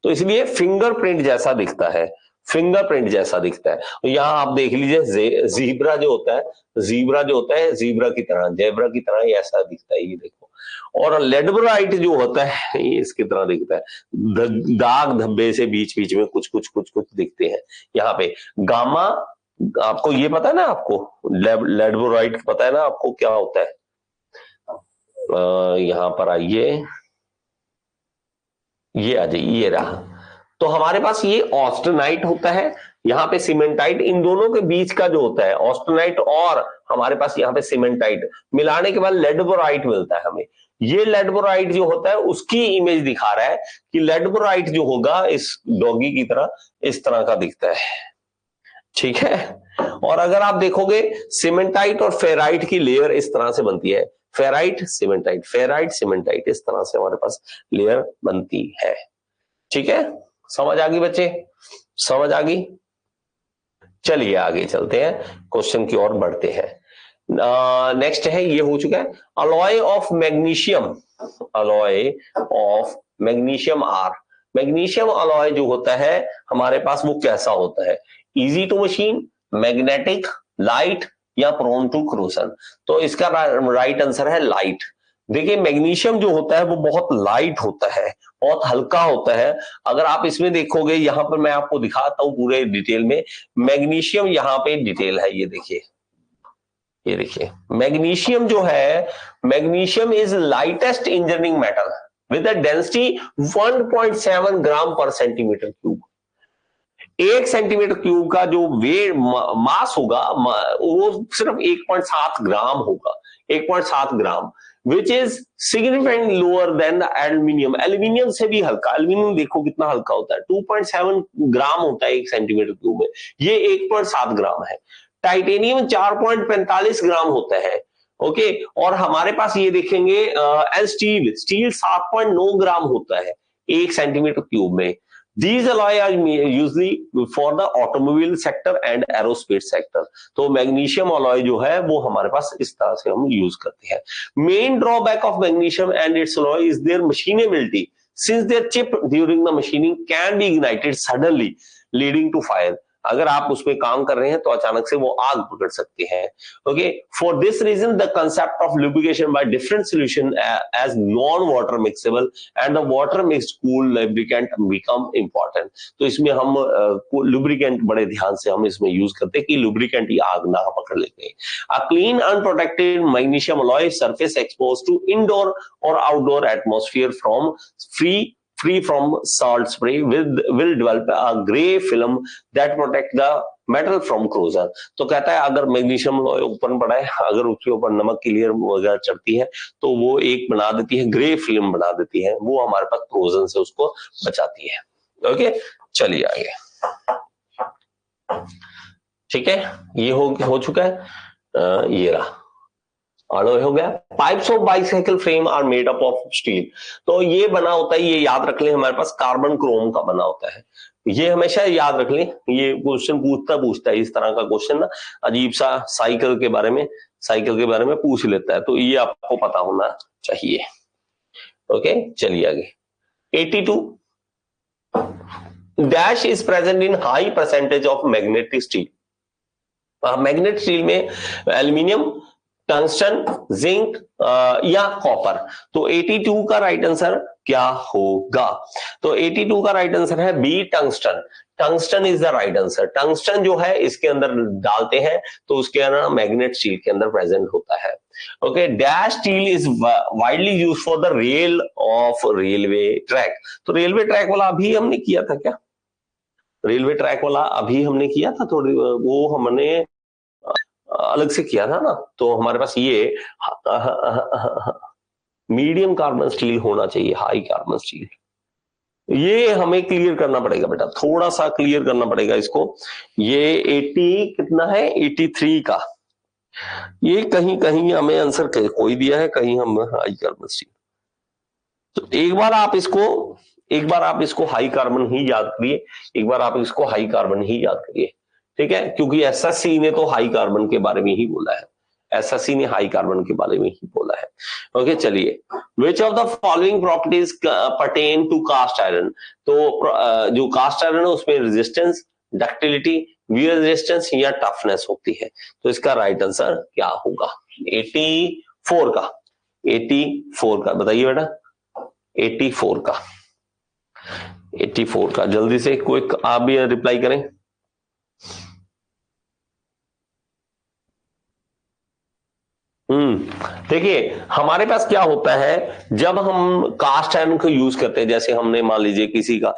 तो इसलिए फिंगरप्रिंट जैसा दिखता है, फिंगरप्रिंट जैसा दिखता है। तो यहां आप देख लीजिए, जीब्रा जो होता है, जीब्रा जो होता है जीब्रा की तरह, जेब्रा की तरह ही ऐसा दिखता है, ये देखो। और लेडब्राइट जो होता है ये इसकी तरह दिखता है, दाग धब्बे से बीच बीच में कुछ कुछ कुछ कुछ दिखते हैं यहाँ पे। गामा, आपको ये पता है ना, आपको लेडब्राइट पता है ना आपको क्या होता है। यहां पर आइए, ये आ जाइए, ये रहा। तो हमारे पास ये ऑस्टेनाइट होता है, यहाँ पे सीमेंटाइट, इन दोनों के बीच का जो होता है ऑस्टेनाइट, और हमारे पास यहाँ पे सीमेंटाइट मिलाने के बाद लेडबोराइट मिलता है हमें। ये लेडबोराइट जो होता है उसकी इमेज दिखा रहा है कि लेडबोराइट जो होगा इस डॉगी की तरह, इस तरह का दिखता है। ठीक है, और अगर आप देखोगे सीमेंटाइट और फेराइट की लेयर इस तरह से बनती है, फेराइट सीमेंटाइट, फेराइट सीमेंटाइट, इस तरह से हमारे पास लेयर बनती है। ठीक है, समझ आ गई बच्चे, समझ आ गई। चलिए आगे चलते हैं, क्वेश्चन की ओर बढ़ते हैं। नेक्स्ट है, ये हो चुका है, alloy of magnesium, alloy of magnesium are. Magnesium alloy जो होता है हमारे पास वो कैसा होता है, easy to machine, magnetic, light, या प्रोन टू क्रोसन। तो इसका राइट आंसर है लाइट। देखिए मैग्नीशियम जो होता है वो बहुत लाइट होता है, बहुत हल्का होता है। अगर आप इसमें देखोगे, यहां पर मैं आपको दिखाता हूं पूरे डिटेल में, मैग्नीशियम यहाँ पे डिटेल है, ये देखिए, ये देखिए मैग्नीशियम जो है, magnesium is lightest engineering metal with a density 1.7 ग्राम पर सेंटीमीटर क्यूब। 1 सेंटीमीटर क्यूब का जो वेट मास होगा वो सिर्फ 1.7 ग्राम होगा, 1.7 ग्राम, which is significant lower than aluminium. Aluminium से भी हल्का, एल्यूमिनियम देखो कितना हल्का होता है, 2.7 ग्राम होता है 1 सेंटीमीटर क्यूब में, ये 1.7 ग्राम है। टाइटेनियम 4.45 ग्राम होता है, ओके। और हमारे पास ये देखेंगे स्टील, स्टील 7.9 ग्राम होता है 1 सेंटीमीटर क्यूब में। These alloy are usually for the automobile sector and aerospace sector। तो मैग्नीशियम अलॉय जो है वो हमारे पास इस तरह से हम यूज करते हैं। Main drawback of magnesium and its alloy is their machinability, since their chip during the machining can be ignited suddenly leading to fire। अगर आप उसमें काम कर रहे हैं तो अचानक से वो आग पकड़ सकते हैं, okay. For this reason the concept of lubrication by different solution as non water mixable and the water mixed cool lubricant become important. तो इसमें हम लुब्रिकेंट बड़े ध्यान से हम इसमें यूज करते हैं कि लुब्रिकेंट ही आग ना पकड़ लेते। A clean unprotected magnesium alloy surface expose to indoor और outdoor atmosphere from free from salt spray will develop a gray film that protect the metal from corrosion। तो कहता है अगर मैग्नीशियम ऊपर पड़ा है, अगर उसके ऊपर नमक की लेयर वगैरह चढ़ती है तो वो एक बना देती है, ग्रे फिल्म बना देती है, वो हमारे पास क्रोजन से उसको बचाती है, ओके। चलिए आगे, ठीक है, ये हो चुका है, ये रहा अलॉय हो गया। Pipes of bicycle frame are made up of steel. तो ये बना होता है, ये याद रख लें, हमारे पास कार्बन क्रोम का बना होता है। ये हमेशा याद रख लें, ये क्वेश्चन पूछता है इस तरह का क्वेश्चन ना, अजीब सा साइकिल के बारे में पूछ लेता है, तो ये आपको पता होना चाहिए। ओके, चलिए आगे। 82 dash is present in high percentage of magnetic steel. Magnet steel में एल्यूमिनियम, टंगस्टन, जिंक या कॉपर। तो 82 का राइट आंसर क्या होगा? तो 82 का राइट आंसर है B, tungsten. Tungsten is the right answer. Tungsten जो है इसके अंदर डालते हैं तो उसके अंदर मैग्नेट स्टील के अंदर प्रेजेंट होता है। Okay, dash steel is widely use for the rail of railway track. तो रेलवे ट्रैक वाला अभी हमने किया था क्या? रेलवे ट्रैक वाला अभी हमने किया था, थोड़ी वो हमने अलग से किया था ना। तो हमारे पास ये मीडियम कार्बन स्टील होना चाहिए, हाई कार्बन स्टील। ये हमें क्लियर करना पड़ेगा बेटा, थोड़ा सा क्लियर करना पड़ेगा इसको। ये 80 कितना है, 83 का। ये कहीं कहीं हमें आंसर कोई दिया है, कहीं हम हाई कार्बन स्टील। तो एक बार आप इसको हाई कार्बन ही याद करिए, एक बार आप इसको हाई कार्बन ही याद करिए, ठीक है, क्योंकि एसएससी ने तो हाई कार्बन के बारे में ही बोला है, एसएससी ने हाई कार्बन के बारे में ही बोला है। ओके, चलिए। Which of the following properties pertain to cast iron. तो जो कास्ट आयरन है उसमें रेजिस्टेंस, डक्टिलिटी, वियर रेजिस्टेंस या टफनेस होती है। तो इसका राइट आंसर क्या होगा? 84 का, 84 का बताइए बेटा, 84 का, 84 का। जल्दी से कोई आप भी रिप्लाई करें। देखिए हमारे पास क्या होता है, जब हम कास्ट आयरन को यूज करते हैं, जैसे हमने मान लीजिए किसी का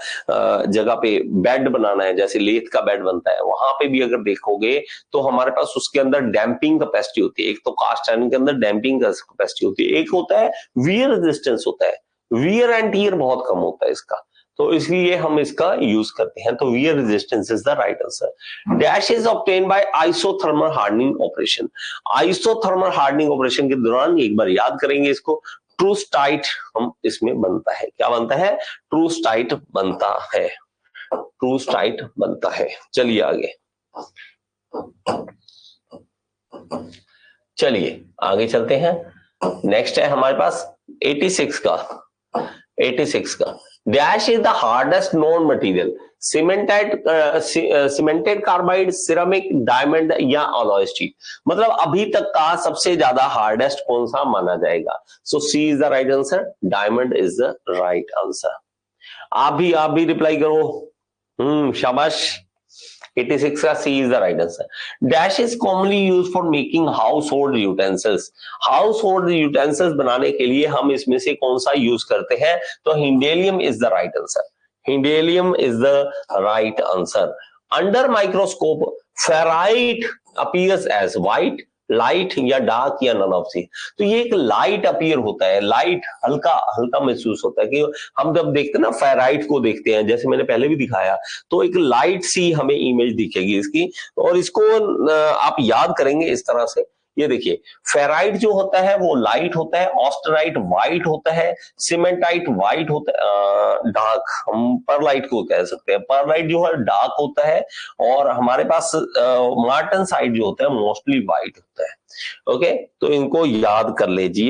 जगह पे बेड बनाना है, जैसे लेथ का बेड बनता है, वहां पे भी अगर देखोगे तो हमारे पास उसके अंदर डैम्पिंग कैपेसिटी होती है। एक तो कास्ट आयरन के अंदर डैम्पिंग कैपेसिटी होती है, एक होता है वियर रेजिस्टेंस होता है, वियर एंड टियर बहुत कम होता है इसका, तो इसलिए हम इसका यूज करते हैं। तो wear resistance is the right answer. Dash is obtain bye isothermal hardening operation. Isothermal hardening operation के दौरान एक बार याद करेंगे इसको, ट्रूस्टाइट हम इसमें बनता है। क्या बनता है? ट्रूस्टाइट बनता है, ट्रूस्टाइट बनता है। चलिए आगे, चलिए आगे चलते हैं। नेक्स्ट है हमारे पास 86 का, 86 का। Dash is the hardest non material, cemented carbide, ceramic, diamond या अलॉय स्टील। मतलब अभी तक का सबसे ज्यादा हार्डेस्ट कौन सा माना जाएगा? So C is the right answer, diamond is the right answer. आप भी रिप्लाई करो। शाबाश, 86 का C is the right answer. Dash is commonly use for making household utensils. Household utensils बनाने के लिए हम इसमें से कौन सा यूज करते हैं? तो Hindalium is the right answer, Hindalium is the right answer. Under microscope ferrite appears as white, light या डार्क या नन ऑफ सी। तो ये एक लाइट अपीयर होता है, लाइट हल्का हल्का महसूस होता है। कि हम जब देखते हैं ना, फेराइट को देखते हैं, जैसे मैंने पहले भी दिखाया, तो एक लाइट सी हमें इमेज दिखेगी इसकी, और इसको आप याद करेंगे इस तरह से। ये देखिए, फेराइट जो होता है वो लाइट होता है, ऑस्टराइट व्हाइट होता है, सीमेंटाइट व्हाइट होता है, डार्क हम परलाइट को कह सकते हैं, परलाइट जो है डार्क होता है, और हमारे पास मार्टनसाइट जो होता है मोस्टली व्हाइट होता है। ओके, तो इनको याद कर लीजिए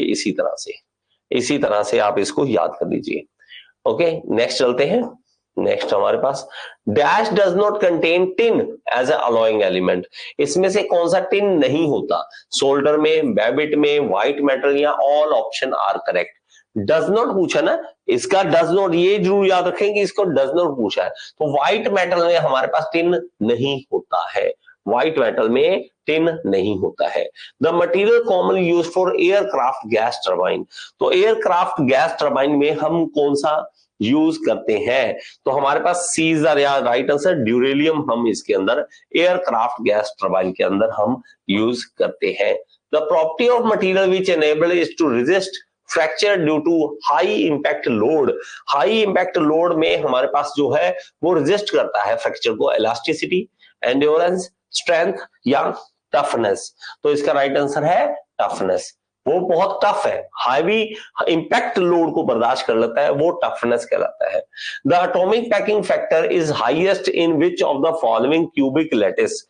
इसी तरह से आप इसको याद कर लीजिए। ओके, नेक्स्ट चलते हैं। नेक्स्ट हमारे पास dash does not contain tin as a alloying element. इसमें से कौन सा टिन नहीं होता? सोल्डर में, बेबिट में, व्हाइट मेटल या all option are correct. Does not पूछा ना, इसका डज नॉट, ये जरूर याद रखेंगे, इसको डज नॉट पूछा है। तो व्हाइट मेटल में हमारे पास टिन नहीं होता है, व्हाइट मेटल में टिन नहीं होता है। The material commonly used for aircraft gas turbine. तो एयरक्राफ्ट गैस टरबाइन में हम कौन सा यूज करते हैं? तो हमारे पास सी इज द राइट आंसर, ड्यूरेलियम हम इसके अंदर एयरक्राफ्ट गैस टरबाइन के अंदर हम यूज करते हैं। The property of material which enable is to resist fracture due to high impact load. High impact load में हमारे पास जो है वो रेजिस्ट करता है फ्रैक्चर को, इलास्टिसिटी, एंड्योरेंस, स्ट्रेंथ या टफनेस। तो इसका राइट आंसर है टफनेस। वो बहुत टफ है, हैवी इंपैक्ट लोड को बर्दाश्त कर लेता है, वो टफनेस कहलाता है। The atomic packing factor is highest in which of the following cubic lattice.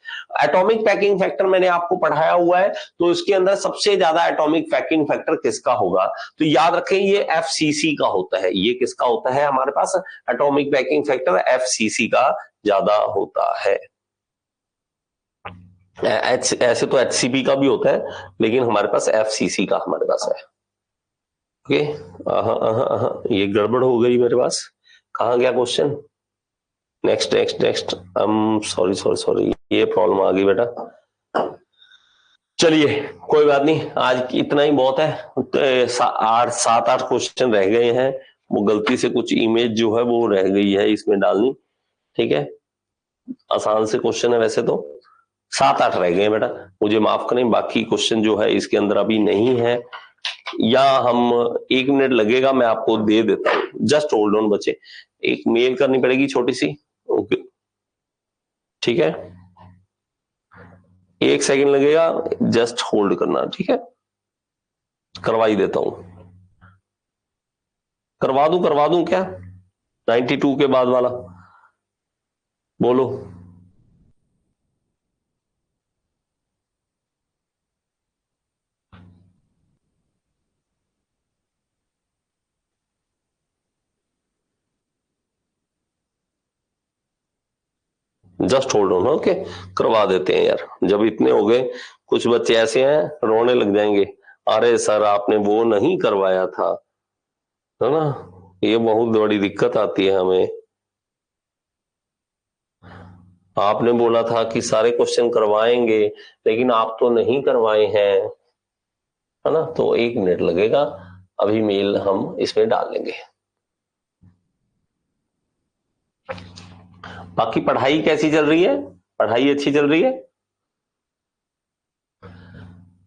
Atomic packing factor मैंने आपको पढ़ाया हुआ है, तो इसके अंदर सबसे ज्यादा एटॉमिक पैकिंग फैक्टर किसका होगा? तो याद रखें ये एफसीसी का होता है। ये किसका होता है हमारे पास? एटॉमिक पैकिंग फैक्टर एफसीसी का ज्यादा होता है। ऐसे तो एचसीपी का भी होता है, लेकिन हमारे पास एफसीसी का हमारे पास है। ओके, ये गड़बड़ हो गई मेरे पास। कहाँ गया question? Next next next, sorry sorry sorry, ये प्रॉब्लम आ गई बेटा। चलिए कोई बात नहीं, आज इतना ही बहुत है। तो 7-8 क्वेश्चन रह गए हैं, वो गलती से कुछ इमेज जो है वो रह गई है इसमें डालनी। ठीक है, आसान से क्वेश्चन है वैसे तो, 7-8 रह गए बेटा, मुझे माफ करें। बाकी क्वेश्चन जो है इसके अंदर अभी नहीं है, या हम 1 मिनट लगेगा, मैं आपको दे देता हूं। जस्ट होल्ड ऑन बच्चे, एक मेल करनी पड़ेगी छोटी सी। ओके ठीक है, 1 सेकंड लगेगा, जस्ट होल्ड करना। ठीक है, करवा ही देता हूं। करवा दूं क्या 92 के बाद वाला? बोलो। Just hold on. ओके, करवा देते हैं यार, जब इतने हो गए। कुछ बच्चे ऐसे हैं रोने लग जाएंगे, अरे सर आपने वो नहीं करवाया था, है ना। ये बहुत बड़ी दिक्कत आती है हमें। आपने बोला था कि सारे क्वेश्चन करवाएंगे, लेकिन आप तो नहीं करवाए हैं, है ना। तो 1 मिनट लगेगा, अभी मेल हम इसमें डाल लेंगे। बाकी पढ़ाई कैसी चल रही है? पढ़ाई अच्छी चल रही है?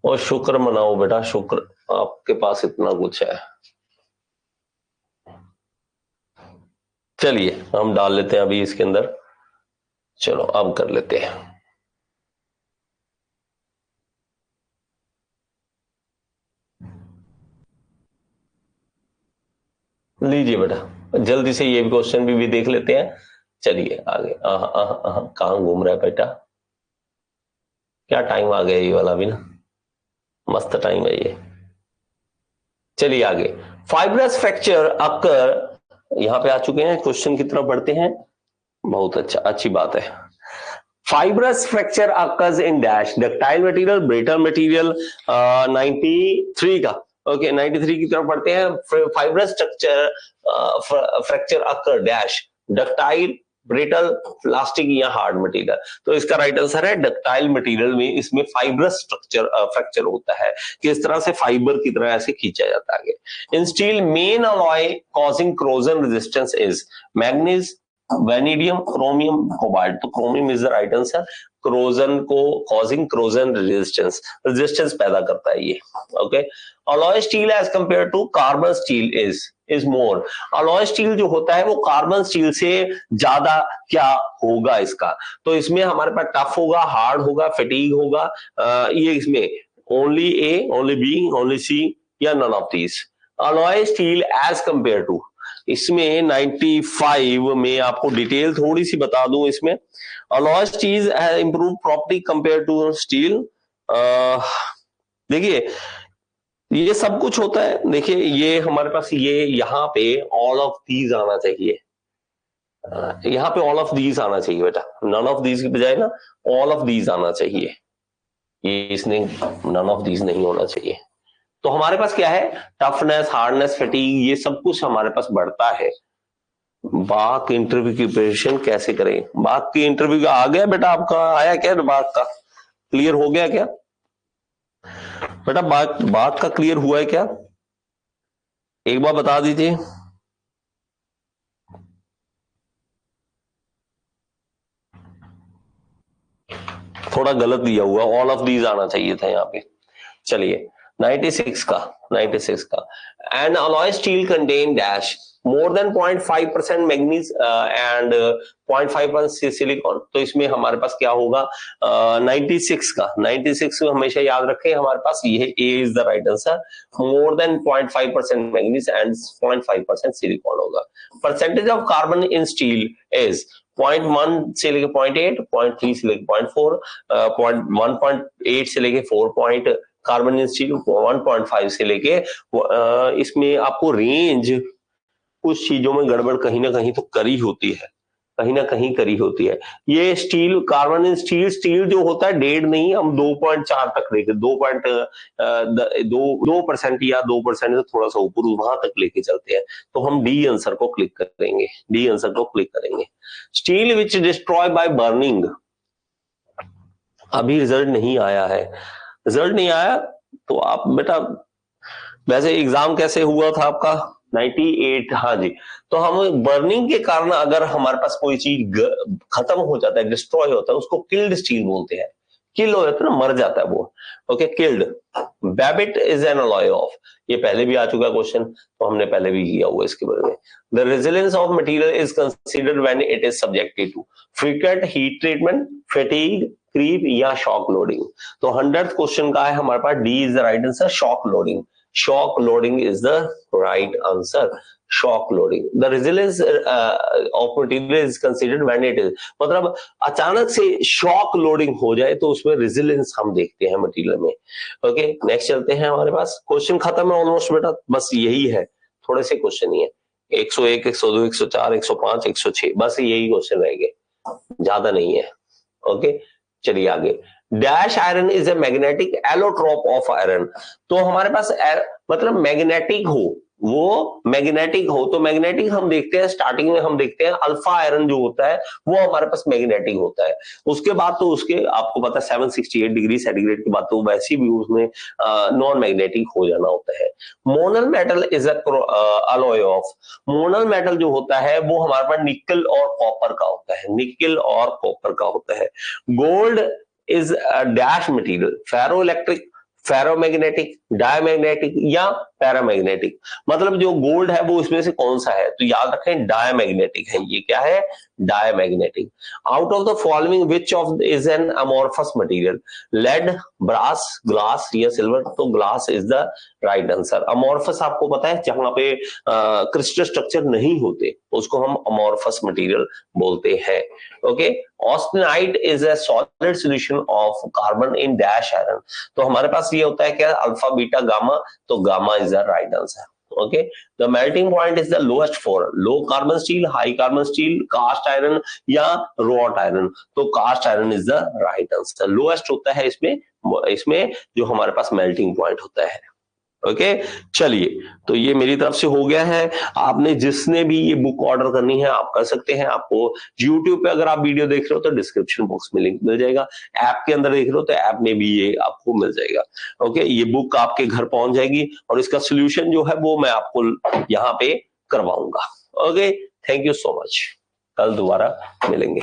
और शुक्र मनाओ बेटा, शुक्र आपके पास इतना कुछ है। चलिए हम डाल लेते हैं अभी इसके अंदर। चलो अब कर लेते हैं। लीजिए बेटा, जल्दी से ये क्वेश्चन भी देख लेते हैं। चलिए आगे। कहाँ घूम रहा है बेटा? क्या टाइम आ गया ये वाला भी ना, मस्त टाइम है ये। चलिए आगे। फाइब्रस फ्रैक्चर अकर, यहां पे आ चुके हैं, क्वेश्चन की तरफ बढ़ते हैं। बहुत अच्छा, अच्छी बात है। Fibrous fracture occurs in dash ductile material, brittle material. 93 का, ओके 93 की तरफ बढ़ते हैं। फाइब्रस स्ट्रक्चर फ्रैक्चर अकर डैश डक्टाइल, ब्रिटल, प्लास्टिक या हार्ड मटेरियल। तो इसका राइट आंसर है डक्टाइल मटेरियल में, इसमें फाइब्रस स्ट्रक्चर फ्रैक्चर होता है कि इस तरह से फाइबर की तरह ऐसे खींचा जाता है। In steel main alloy causing corrosion resistance is manganese, vanadium, chromium, cobalt. तो chromium is the right answer. Corrosion को कॉजिंग क्रोजन रेजिस्टेंस पैदा करता है ये। Okay, alloy steel as compare to carbon steel is more. Alloy steel जो होता है वो कार्बन स्टील से ज्यादा क्या होगा इसका? तो इसमें हमारे पास टफ होगा, हार्ड होगा, फटीग होगा। ये इसमें only A, only B, only C या none of these. Alloy steel as compare to, इसमें 95 में आपको डिटेल थोड़ी सी बता दूं। इसमें alloy steel improve property compare to steel. देखिए ये सब कुछ होता है। देखिए ये हमारे पास, ये यहाँ पे ऑल ऑफ दीज आना चाहिए, यहाँ पे ऑल ऑफ दीज आना चाहिए बेटा, नन ऑफ दीज की बजाय ना ऑल ऑफ दीज आना चाहिए। ये इसने नन ऑफ दीज नहीं होना चाहिए। तो हमारे पास क्या है? टफनेस, हार्डनेस, फटीग, ये सब कुछ हमारे पास बढ़ता है। बाक इंटरव्यू की प्रिपरेशन कैसे करें? बाक की इंटरव्यू का आ गया बेटा, आपका आया क्या? बाक का क्लियर हो गया क्या बेटा? बाक का क्लियर हुआ है क्या? एक बार बता दीजिए। थोड़ा गलत दिया हुआ, ऑल ऑफ दीज आना चाहिए था यहाँ पे। चलिए 96 का, 96 का। And alloy steel contain dash more than 0.5% manganese and 0.5% silicon. तो इसमें हमारे पास क्या होगा 96 का, 96 को हमेशा याद रखें हमारे पास ये A is the right answer. More than 0.5% manganese and 0.5% silicon होगा। Percentage of carbon in steel is 0.1 से लेके 0.8, 0.3 से लेके 0.4, 1.8 से लेके 4 पॉइंट कार्बन इन स्टील, 1.5 से लेके इसमें आपको रेंज कुछ चीजों में गड़बड़ कहीं ना कहीं तो करी होती है, कहीं ना कहीं करी होती है। ये steel carbon in steel, steel जो होता है 1.5 नहीं, हम 2.4 तक लेके 2% या 2% से थोड़ा सा ऊपर वहां तक लेके चलते हैं। तो हम डी आंसर को क्लिक करेंगे, डी आंसर को क्लिक करेंगे। Steel which destroy by burning, अभी रिजल्ट नहीं आया है, रिजल्ट नहीं आया तो आप बेटा, वैसे एग्जाम कैसे हुआ था आपका 98, हाँ जी। तो हम बर्निंग के कारण अगर हमारे पास कोई चीज खत्म हो जाता है, डिस्ट्रॉय होता है, उसको किल्ड स्टील बोलते हैं। किल हो जाता है ना, मर जाता है वो, okay, killed. Babbitt is an alloy of, ये पहले भी आ चुका क्वेश्चन, तो हमने पहले भी किया हुआ इसके बारे में। The resilience of material is considered when it is subjected to frequent heat treatment, fatigue, creep या शॉक लोडिंग। तो 100th क्वेश्चन का है हमारे पास, D is the right answer, shock loading. Shock loading is the right answer. Shock loading. The resilience of material is considered when it is, मतलब अचानक से shock loading हो जाए तो उसमें रेजिलियंस हम देखते हैं मटेरियल में। ओके, नेक्स्ट चलते हैं। हमारे पास क्वेश्चन खत्म है ऑलमोस्ट बेटा, बस यही है, थोड़े से क्वेश्चन ही है। 101, 102, 104, 105, 106, बस यही क्वेश्चन रह गए, ज्यादा नहीं है। ओके, चलिए आगे। Dash iron is a magnetic allotrope of iron. तो हमारे पास मतलब मैग्नेटिक हो, वो मैग्नेटिक हो, तो मैग्नेटिक हम देखते हैं स्टार्टिंग में, हम देखते हैं अल्फा आयरन जो होता है वो हमारे पास मैग्नेटिक होता है। उसके बाद तो उसके आपको पता है 768 डिग्री सेंटीग्रेड के बाद तो वैसे भी उसमें नॉन मैग्नेटिक हो जाना होता है। Monal metal is alloy of, Monal metal जो होता है वो हमारे पास निकल और कॉपर का होता है, निकल और कॉपर का होता है। Gold is a dash material, ferroelectric, ferromagnetic, diamagnetic या पैरामैग्नेटिक। मतलब जो गोल्ड है वो इसमें से कौन सा है, तो याद रखें डायमैग्नेटिक है। ये क्या है, diamagnetic. Out of the following which of is an amorphous material, lead, brass, glass या सिल्वर। तो glass is the right answer. Amorphous आपको पता है जहां पे क्रिस्टल स्ट्रक्चर नहीं होते उसको हम अमोर्फस मटेरियल बोलते हैं। Okay, austenite is a solid solution of carbon in dash iron. तो हमारे पास ये होता है क्या, अल्फा, बीटा, गामा, तो gamma is the right answer. Okay, the melting point is the lowest for low carbon steel, high carbon steel, cast iron या wrought iron. तो cast iron is the right answer. Lowest होता है इसमें जो हमारे पास melting point होता है। Okay, चलिए, तो ये मेरी तरफ से हो गया है। आपने जिसने भी ये बुक ऑर्डर करनी है आप कर सकते हैं। आपको YouTube पे अगर आप वीडियो देख रहे हो तो डिस्क्रिप्शन बॉक्स में लिंक मिल जाएगा, ऐप के अंदर देख रहे हो तो ऐप में भी ये आपको मिल जाएगा। ओके, ये बुक आपके घर पहुंच जाएगी और इसका सोल्यूशन जो है वो मैं आपको यहाँ पे करवाऊंगा। Okay, thank you so much, कल दोबारा मिलेंगे।